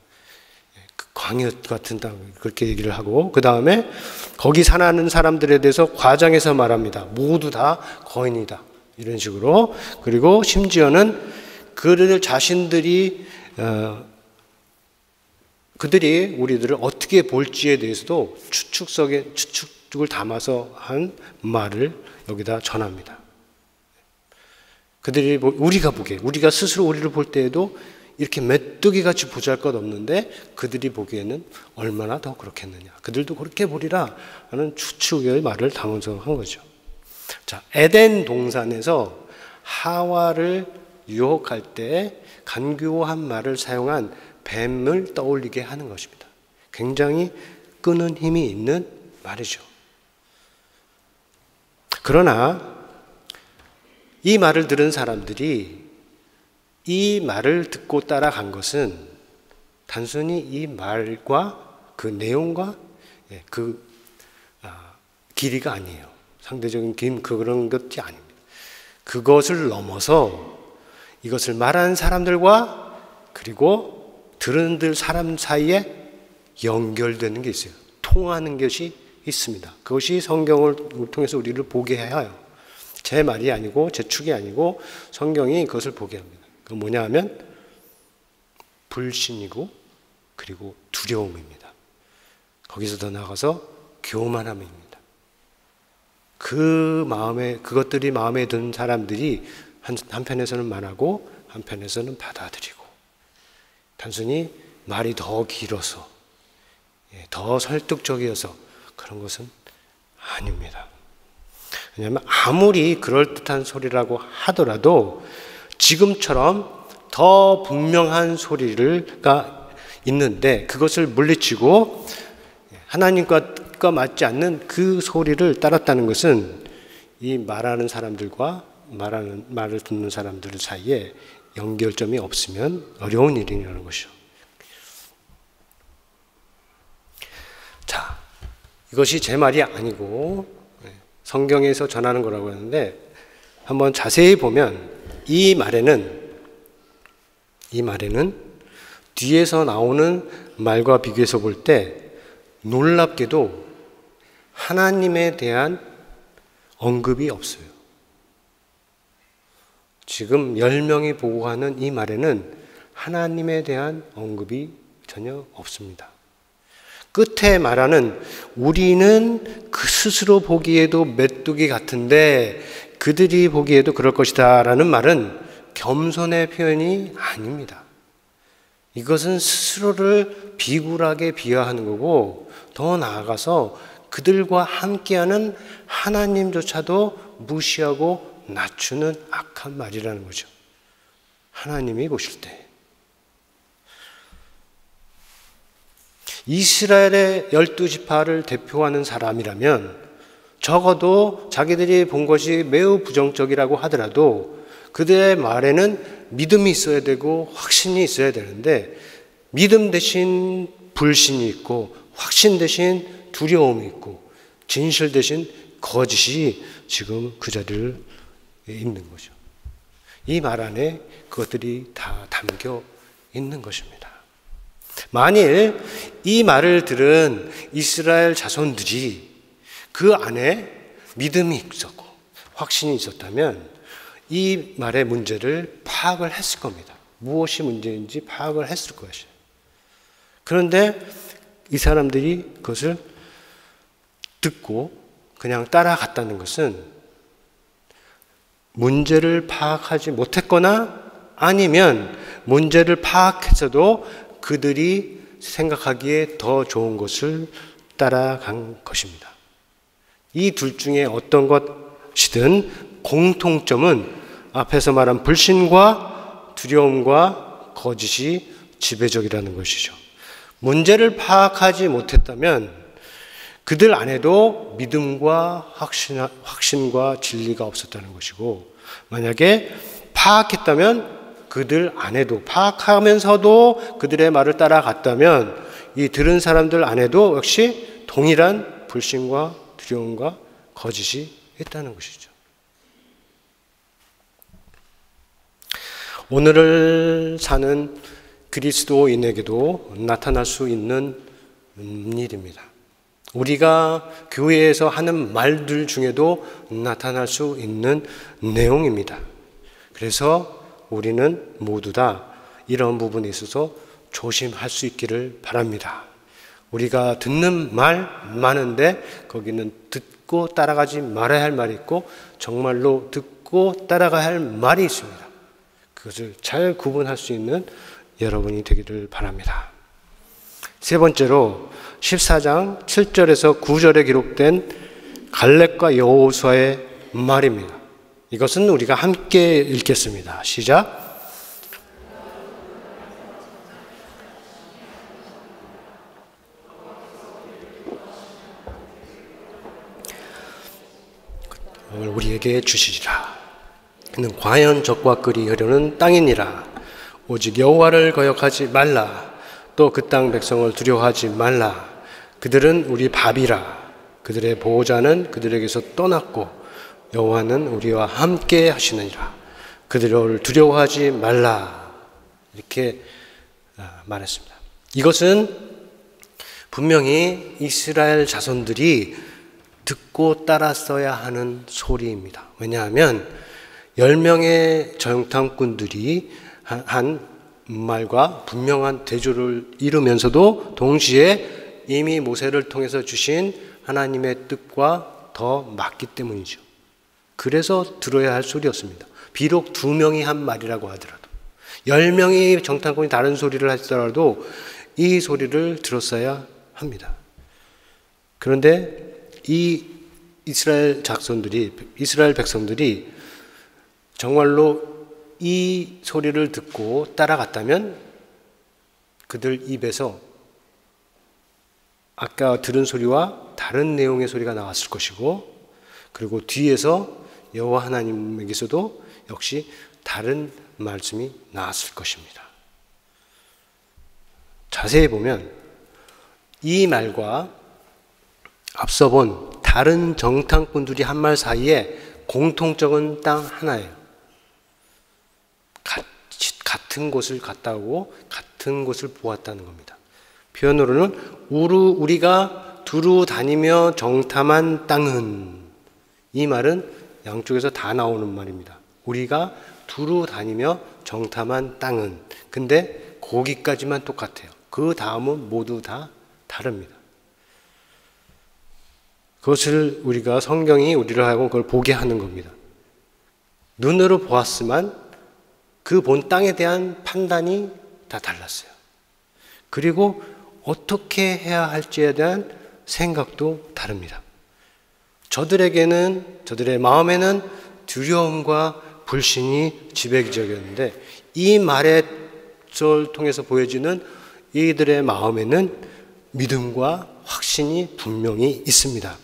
그 광야 같은 땅 그렇게 얘기를 하고 그 다음에 거기 사는 사람들에 대해서 과장해서 말합니다. 모두 다 거인이다. 이런 식으로 그리고 심지어는 그들 자신들이 그들이 우리들을 어떻게 볼지에 대해서도 추측을 담아서 한 말을 여기다 전합니다. 그들이 우리가 스스로 우리를 볼 때에도 이렇게 메뚜기같이 보잘것없는데 그들이 보기에는 얼마나 더 그렇겠느냐. 그들도 그렇게 보리라 하는 추측의 말을 담아서 한 거죠. 자, 에덴 동산에서 하와를 유혹할 때 간교한 말을 사용한 뱀을 떠올리게 하는 것입니다. 굉장히 끄는 힘이 있는 말이죠. 그러나 이 말을 들은 사람들이 이 말을 듣고 따라간 것은 단순히 이 말과 그 내용과 그 길이가 아니에요. 상대적인 그런 것이 아닙니다. 그것을 넘어서 이것을 말하는 사람들과 그리고 들은 사람 사이에 연결되는 게 있어요. 통하는 것이 있습니다. 그것이 성경을 통해서 우리를 보게 해요. 제 말이 아니고 제 축이 아니고 성경이 그것을 보게 합니다. 그 뭐냐 하면 불신이고 그리고 두려움입니다. 거기서 더 나아가서 교만함입니다. 그것들이 마음에 든 사람들이 한편에서는 말하고 한편에서는 받아들이고 단순히 말이 더 길어서 더 설득적이어서 그런 것은 아닙니다. 왜냐하면 아무리 그럴듯한 소리라고 하더라도 지금처럼 더 분명한 소리가 있는데 그것을 물리치고 하나님과 뜻과 맞지 않는 그 소리를 따랐다는 것은 이 말하는 사람들과 말을 듣는 사람들 사이에 연결점이 없으면 어려운 일이라는 것이죠. 자, 이것이 제 말이 아니고 성경에서 전하는 거라고 하는데, 한번 자세히 보면 이 말에는 뒤에서 나오는 말과 비교해서 볼 때 놀랍게도 하나님에 대한 언급이 없어요. 지금 10명이 보고하는 이 말에는 하나님에 대한 언급이 전혀 없습니다. 끝에 말하는 우리는 그 스스로 보기에도 메뚜기 같은데 그들이 보기에도 그럴 것이다 라는 말은 겸손의 표현이 아닙니다. 이것은 스스로를 비굴하게 비하하는 거고, 더 나아가서 그들과 함께하는 하나님조차도 무시하고 낮추는 악한 말이라는 거죠. 하나님이 보실 때 이스라엘의 12지파를 대표하는 사람이라면 적어도 자기들이 본 것이 매우 부정적이라고 하더라도 그들의 말에는 믿음이 있어야 되고 확신이 있어야 되는데, 믿음 대신 불신이 있고 확신 대신 두려움이 있고 진실 대신 거짓이 지금 그 자리에 있는 거죠. 이 말 안에 그것들이 다 담겨 있는 것입니다. 만일 이 말을 들은 이스라엘 자손들이 그 안에 믿음이 있었고 확신이 있었다면 이 말의 문제를 파악을 했을 겁니다. 무엇이 문제인지 파악을 했을 것이에요. 그런데 이 사람들이 그것을 듣고 그냥 따라갔다는 것은 문제를 파악하지 못했거나 아니면 문제를 파악했어도 그들이 생각하기에 더 좋은 것을 따라간 것입니다. 이 둘 중에 어떤 것이든 공통점은 앞에서 말한 불신과 두려움과 거짓이 지배적이라는 것이죠. 문제를 파악하지 못했다면 그들 안에도 믿음과 확신과 진리가 없었다는 것이고, 만약에 파악했다면 그들 안에도, 파악하면서도 그들의 말을 따라갔다면 이 들은 사람들 안에도 역시 동일한 불신과 두려움과 거짓이 있다는 것이죠. 오늘을 사는 그리스도인에게도 나타날 수 있는 일입니다. 우리가 교회에서 하는 말들 중에도 나타날 수 있는 내용입니다. 그래서 우리는 모두 다 이런 부분에 있어서 조심할 수 있기를 바랍니다. 우리가 듣는 말 많은데 거기는 듣고 따라가지 말아야 할 말이 있고 정말로 듣고 따라가야 할 말이 있습니다. 그것을 잘 구분할 수 있는 여러분이 되기를 바랍니다. 세 번째로 14장 7절에서 9절에 기록된 갈렙과 여호수아의 말입니다. 이것은 우리가 함께 읽겠습니다. 시작. 오늘 우리에게 주시리라. 그는 과연 적과 꿀이 흐르는 땅이니라. 오직 여호와를 거역하지 말라. 또 그 땅 백성을 두려워하지 말라. 그들은 우리 밥이라. 그들의 보호자는 그들에게서 떠났고 여호와는 우리와 함께 하시느니라. 그들을 두려워하지 말라. 이렇게 말했습니다. 이것은 분명히 이스라엘 자손들이 듣고 따랐어야 하는 소리입니다. 왜냐하면 10명의 정탐꾼들이 한 말과 분명한 대조를 이루면서도 동시에 이미 모세를 통해서 주신 하나님의 뜻과 더 맞기 때문이죠. 그래서 들어야 할 소리였습니다. 비록 2명이 한 말이라고 하더라도 10명이 정탐꾼이 다른 소리를 하더라도 이 소리를 들었어야 합니다. 그런데 이 이스라엘 백성들이 정말로 이 소리를 듣고 따라갔다면 그들 입에서 아까 들은 소리와 다른 내용의 소리가 나왔을 것이고, 그리고 뒤에서 여호와 하나님에게서도 역시 다른 말씀이 나왔을 것입니다. 자세히 보면 이 말과 앞서 본 다른 정탐꾼들이 한 말 사이에 공통적인 땅 하나예요. 같은 곳을 갔다 오고 같은 곳을 보았다는 겁니다. 표현으로는 우리가 두루 다니며 정탐한 땅은, 이 말은 양쪽에서 다 나오는 말입니다. 우리가 두루 다니며 정탐한 땅은. 근데 거기까지만 똑같아요. 그 다음은 모두 다 다릅니다. 그것을 우리가, 성경이 우리를 하고 그걸 보게 하는 겁니다. 눈으로 보았지만 그 본 땅에 대한 판단이 다 달랐어요. 그리고 어떻게 해야 할지에 대한 생각도 다릅니다. 저들의 마음에는 두려움과 불신이 지배적이었는데, 이 말의 절 통해서 보여지는 이들의 마음에는 믿음과 확신이 분명히 있습니다.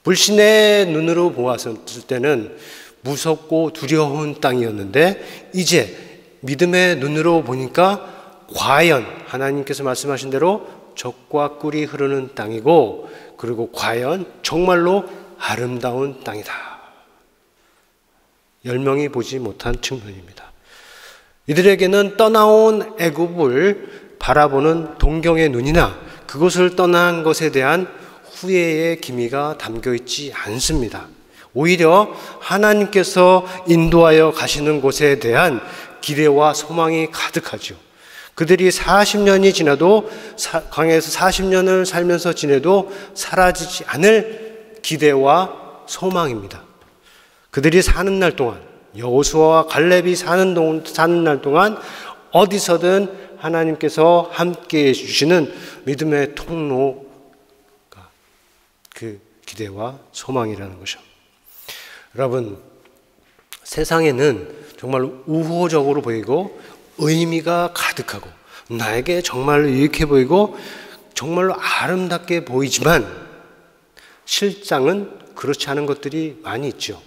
불신의 눈으로 보았을 때는 무섭고 두려운 땅이었는데, 이제 믿음의 눈으로 보니까 과연 하나님께서 말씀하신 대로 젖과 꿀이 흐르는 땅이고, 그리고 과연 정말로 아름다운 땅이다. 열명이 보지 못한 측면입니다. 이들에게는 떠나온 애굽을 바라보는 동경의 눈이나 그것을 떠난 것에 대한 후회의 기미가 담겨 있지 않습니다. 오히려 하나님께서 인도하여 가시는 곳에 대한 기대와 소망이 가득하죠. 그들이 40년이 지나도, 광야에서 40년을 살면서 지내도 사라지지 않을 기대와 소망입니다. 그들이 사는 날 동안, 여호수아와 갈렙이 사는 날 동안 어디서든 하나님께서 함께해 주시는 믿음의 통로가 그 기대와 소망이라는 것이죠. 여러분, 세상에는 정말 우호적으로 보이고 의미가 가득하고 나에게 정말로 유익해 보이고 정말로 아름답게 보이지만 실상은 그렇지 않은 것들이 많이 있죠.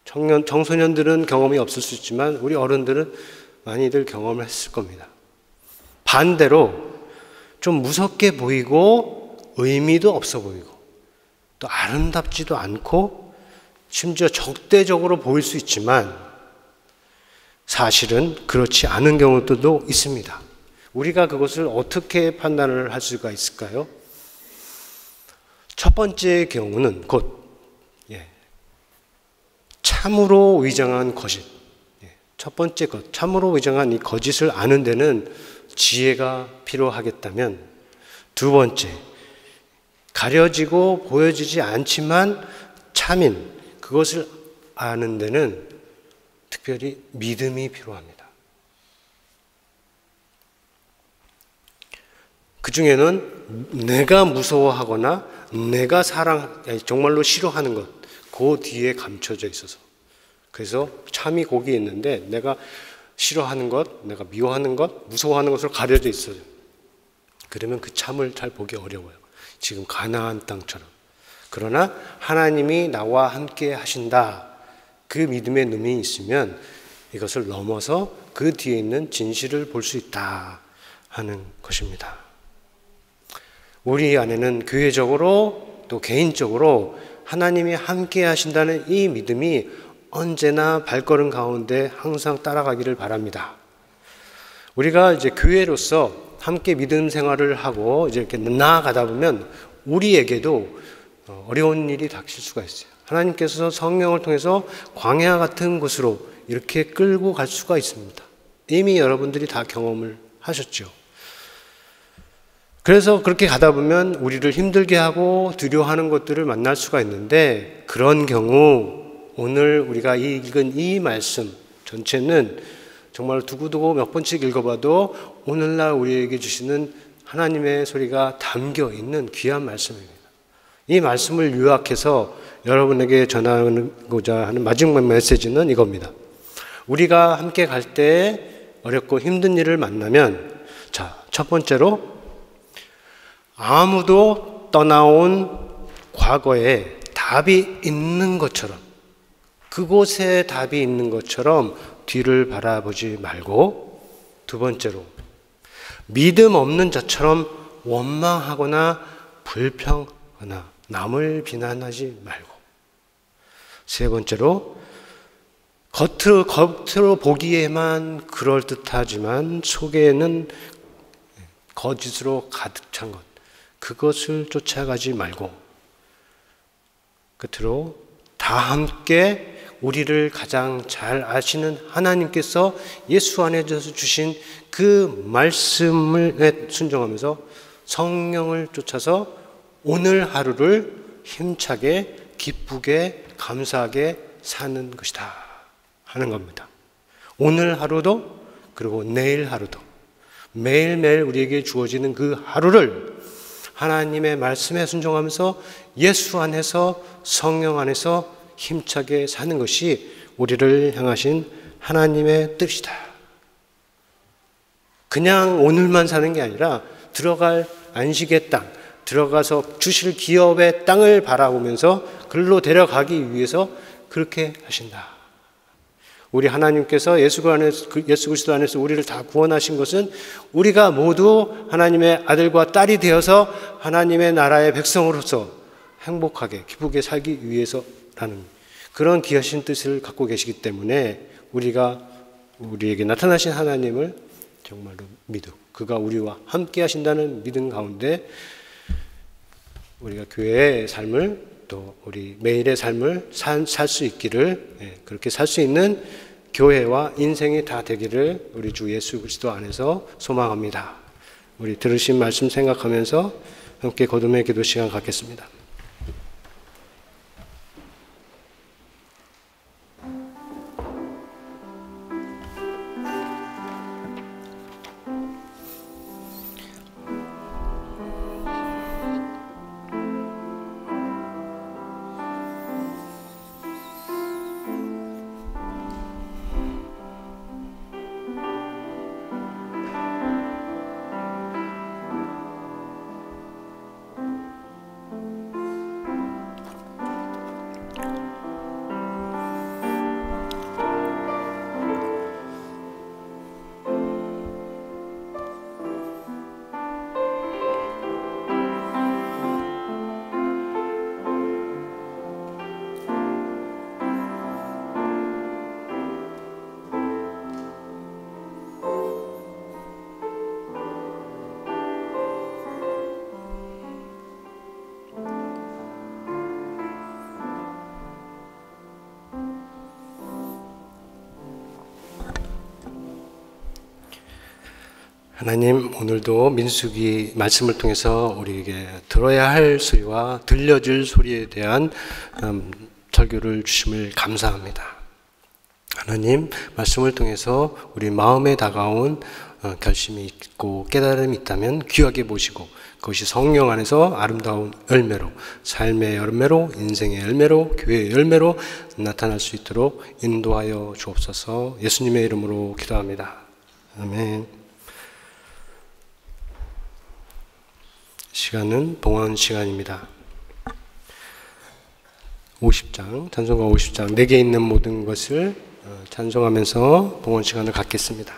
청소년들은 경험이 없을 수 있지만 우리 어른들은 많이들 경험을 했을 겁니다. 반대로 좀 무섭게 보이고 의미도 없어 보이고 또 아름답지도 않고 심지어 적대적으로 보일 수 있지만 사실은 그렇지 않은 경우들도 있습니다. 우리가 그것을 어떻게 판단을 할 수가 있을까요? 첫 번째 경우는 곧 참으로 위장한 거짓. 첫 번째 것, 참으로 위장한 이 거짓을 아는 데는 지혜가 필요하겠다면, 두 번째, 가려지고 보여지지 않지만 참인 그것을 아는 데는 특별히 믿음이 필요합니다. 그 중에는 내가 무서워하거나 내가 정말로 싫어하는 것, 그 뒤에 감춰져 있어서, 그래서 참이 거기에 있는데 내가 싫어하는 것, 내가 미워하는 것, 무서워하는 것으로 가려져 있어요. 그러면 그 참을 잘 보기 어려워요. 지금 가나안 땅처럼. 그러나 하나님이 나와 함께 하신다, 그 믿음의 눈이 있으면 이것을 넘어서 그 뒤에 있는 진실을 볼 수 있다 하는 것입니다. 우리 안에는 교회적으로 또 개인적으로 하나님이 함께 하신다는 이 믿음이 언제나 발걸음 가운데 항상 따라가기를 바랍니다. 우리가 이제 교회로서 함께 믿음 생활을 하고 이제 이렇게 나아가다 보면 우리에게도 어려운 일이 닥칠 수가 있어요. 하나님께서 성령을 통해서 광야 같은 곳으로 이렇게 끌고 갈 수가 있습니다. 이미 여러분들이 다 경험을 하셨죠. 그래서 그렇게 가다 보면 우리를 힘들게 하고 두려워하는 것들을 만날 수가 있는데, 그런 경우 오늘 우리가 읽은 이 말씀 전체는 정말 두고두고 몇 번씩 읽어봐도 오늘날 우리에게 주시는 하나님의 소리가 담겨 있는 귀한 말씀입니다. 이 말씀을 요약해서 여러분에게 전하고자 하는 마지막 메시지는 이겁니다. 우리가 함께 갈 때 어렵고 힘든 일을 만나면, 자, 첫 번째로 아무도 떠나온 과거에 답이 있는 것처럼, 그곳에 답이 있는 것처럼 뒤를 바라보지 말고, 두 번째로 믿음 없는 자처럼 원망하거나 불평하거나 남을 비난하지 말고, 세 번째로 겉으로 보기에만 그럴듯하지만 속에는 거짓으로 가득 찬 것, 그것을 쫓아가지 말고, 끝으로 다 함께 우리를 가장 잘 아시는 하나님께서 예수 안에서 주신 그 말씀을 순종하면서 성령을 쫓아서 오늘 하루를 힘차게 기쁘게 감사하게 사는 것이다 하는 겁니다. 오늘 하루도 그리고 내일 하루도 매일매일 우리에게 주어지는 그 하루를 하나님의 말씀에 순종하면서 예수 안에서 성령 안에서 힘차게 사는 것이 우리를 향하신 하나님의 뜻이다. 그냥 오늘만 사는 게 아니라 들어갈 안식의 땅, 들어가서 주실 기업의 땅을 바라보면서 글로 데려가기 위해서 그렇게 하신다. 우리 하나님께서 예수 그리스도 안에서 우리를 다 구원하신 것은 우리가 모두 하나님의 아들과 딸이 되어서 하나님의 나라의 백성으로서 행복하게 기쁘게 살기 위해서라는 그런 귀하신 뜻을 갖고 계시기 때문에 우리에게 나타나신 하나님을 정말로 믿어, 그가 우리와 함께 하신다는 믿음 가운데 우리가 교회의 삶을 또 우리 매일의 삶을 살 수 있기를, 그렇게 살 수 있는 교회와 인생이 다 되기를 우리 주 예수 그리스도 안에서 소망합니다. 우리 들으신 말씀 생각하면서 함께 거듭의 기도 시간 갖겠습니다. 하나님, 오늘도 민수기 말씀을 통해서 우리에게 들어야 할 소리와 들려질 소리에 대한 설교를 주심을 감사합니다. 하나님, 말씀을 통해서 우리 마음에 다가온 결심이 있고 깨달음이 있다면 귀하게 보시고 그것이 성령 안에서 아름다운 열매로, 삶의 열매로, 인생의 열매로, 교회의 열매로 나타날 수 있도록 인도하여 주옵소서. 예수님의 이름으로 기도합니다. 아멘. 시간은 봉헌 시간입니다. 50장, 찬송가 50장, 내게 있는 모든 것을 찬송하면서 봉헌 시간을 갖겠습니다.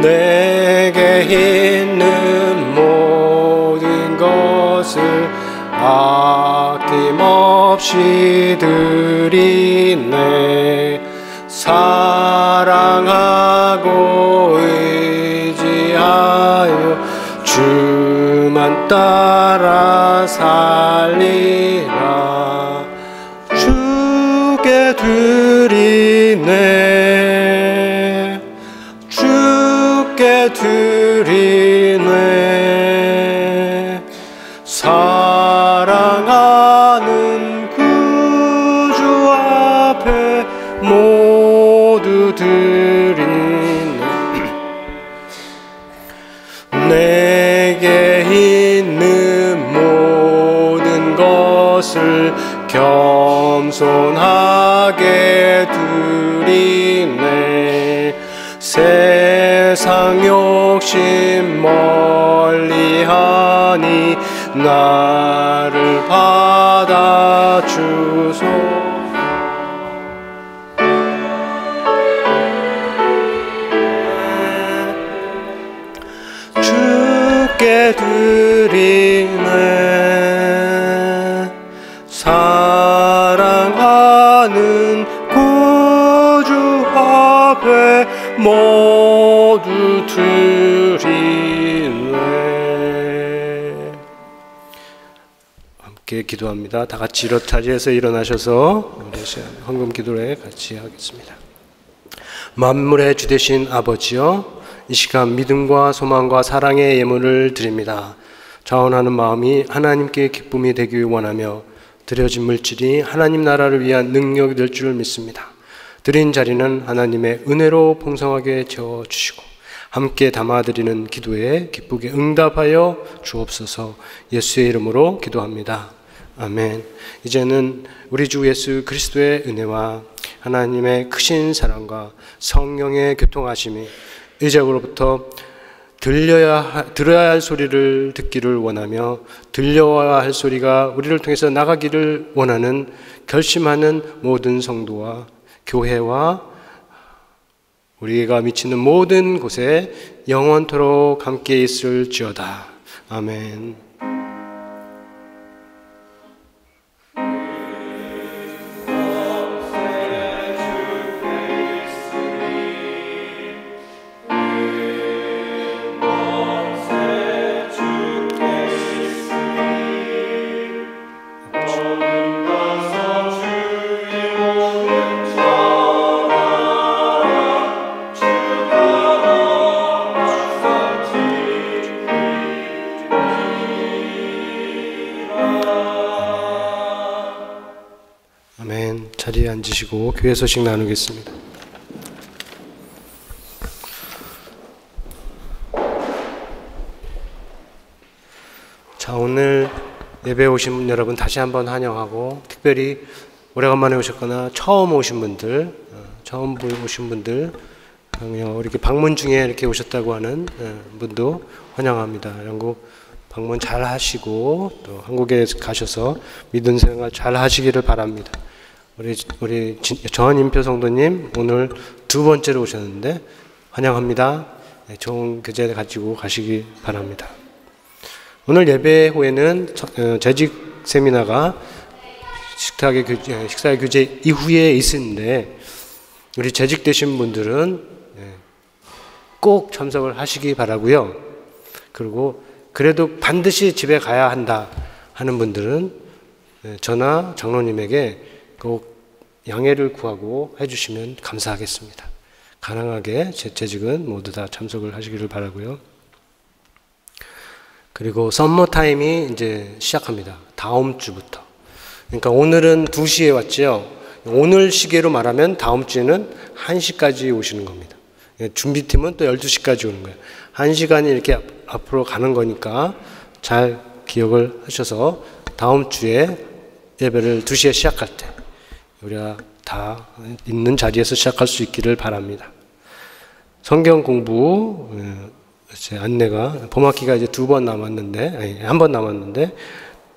내게 있는 모든 것을 아낌없이 드리네. 사랑하고 의지하여 주만 따라 살리라. 주께 드리네. 주께 드리네. 사랑하는 구주 앞에 모두 드리네. 내게 있는 모든 것 겸손하게 드리네. 세상 욕심 멀리하니 나를 받아주소. 주께 드리네. 사랑하는 구주 앞에 모두 드리네. 함께 기도합니다. 다 같이 자리에서 일어나셔서 우리 헌금 기도에 같이 하겠습니다. 만물의 주 되신 아버지여, 이 시간 믿음과 소망과 사랑의 예물을 드립니다. 자원하는 마음이 하나님께 기쁨이 되길 원하며 드려진 물질이 하나님 나라를 위한 능력이 될 줄 믿습니다. 드린 자리는 하나님의 은혜로 풍성하게 채워주시고 함께 담아드리는 기도에 기쁘게 응답하여 주옵소서. 예수의 이름으로 기도합니다. 아멘. 이제는 우리 주 예수 그리스도의 은혜와 하나님의 크신 사랑과 성령의 교통하심이 이제로부터 들어야 할 소리를 듣기를 원하며 들려야 할 소리가 우리를 통해서 나가기를 원하는 결심하는 모든 성도와 교회와 우리가 미치는 모든 곳에 영원토록 함께 있을지어다. 아멘. 자리에 앉으시고 교회 소식 나누겠습니다. 자, 오늘 예배 오신 분 여러분 다시 한번 환영하고, 특별히 오래간만에 오셨거나 처음 오신 분들 그냥 이렇게 방문 중에 이렇게 오셨다고 하는 분도 환영합니다. 영국 방문 잘 하시고 또 한국에 가셔서 믿음 생활 잘 하시기를 바랍니다. 우리 전인표 성도님 오늘 두 번째로 오셨는데 환영합니다. 좋은 교제 가지고 가시기 바랍니다. 오늘 예배 후에는 재직 세미나가 식사의 교제 이후에 있는데 우리 재직되신 분들은 꼭 참석을 하시기 바라고요. 그리고 그래도 반드시 집에 가야 한다 하는 분들은 저나 장로님에게 꼭 양해를 구하고 해주시면 감사하겠습니다. 가능하게 재직은 모두 다 참석을 하시기를 바라고요. 그리고 썸머 타임이 이제 시작합니다. 다음 주부터. 그러니까 오늘은 2시에 왔죠. 오늘 시계로 말하면 다음 주에는 1시까지 오시는 겁니다. 준비팀은 또 12시까지 오는 거예요. 1시간이 이렇게 앞으로 가는 거니까 잘 기억을 하셔서 다음 주에 예배를 2시에 시작할 때 우리가 다 있는 자리에서 시작할 수 있기를 바랍니다. 성경 공부 제 안내가 봄학기가 이제 2번 남았는데, 1번 남았는데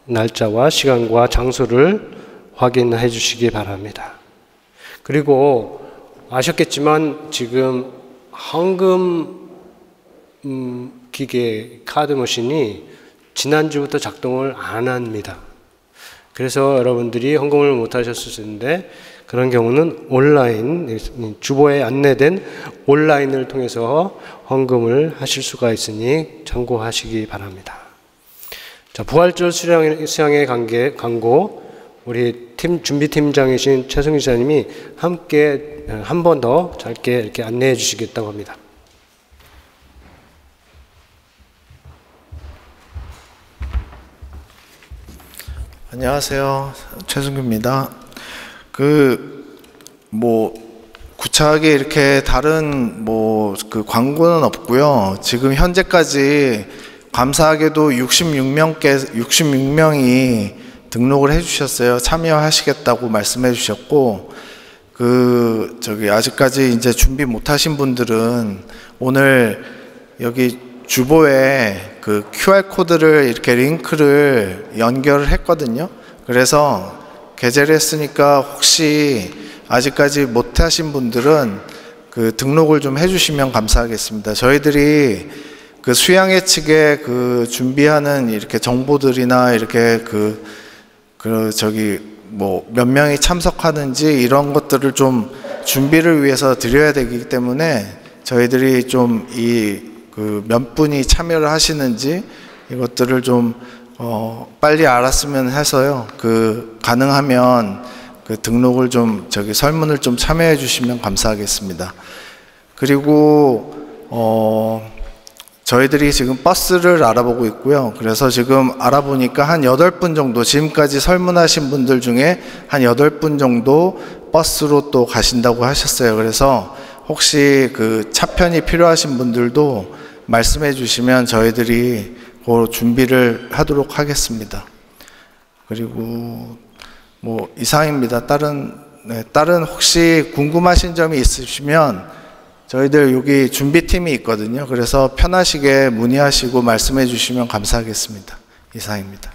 날짜와 시간과 장소를 확인해 주시기 바랍니다. 그리고 아셨겠지만 지금 헌금 기계 카드 머신이 지난주부터 작동을 안 합니다. 그래서 여러분들이 헌금을 못 하셨을 텐데 그런 경우는 온라인, 주보에 안내된 온라인을 통해서 헌금을 하실 수가 있으니 참고하시기 바랍니다. 자, 부활절 수양의 광고 우리 준비팀장이신 최승희 지사님이 함께 한 번 더 짧게 이렇게 안내해 주시겠다고 합니다. 안녕하세요. 최승규입니다. 구차하게 이렇게 다른 광고는 없고요. 지금 현재까지 감사하게도 66명이 등록을 해주셨어요. 참여하시겠다고 말씀해 주셨고, 아직까지 이제 준비 못하신 분들은 오늘 여기 주보에 그 QR코드를 이렇게 링크를 연결을 했거든요. 그래서 게재를 했으니까 혹시 아직까지 못하신 분들은 그 등록을 좀 해주시면 감사하겠습니다. 저희들이 그 수양회 측에 그 준비하는 이렇게 정보들이나 이렇게 몇 명이 참석하는지 이런 것들을 좀 준비를 위해서 드려야 되기 때문에 저희들이 좀 몇 분이 참여를 하시는지 이것들을 좀 빨리 알았으면 해서요. 가능하면 그 등록을 좀 설문을 좀 참여해 주시면 감사하겠습니다. 그리고 저희들이 지금 버스를 알아보고 있고요. 그래서 지금 알아보니까 한 8분 정도, 지금까지 설문하신 분들 중에 한 8분 정도 버스로 또 가신다고 하셨어요. 그래서 혹시 그 차편이 필요하신 분들도 말씀해 주시면 저희들이 그 준비를 하도록 하겠습니다. 그리고 뭐 이상입니다. 다른 혹시 궁금하신 점이 있으시면 저희들 여기 준비팀이 있거든요. 그래서 편하시게 문의하시고 말씀해 주시면 감사하겠습니다. 이상입니다.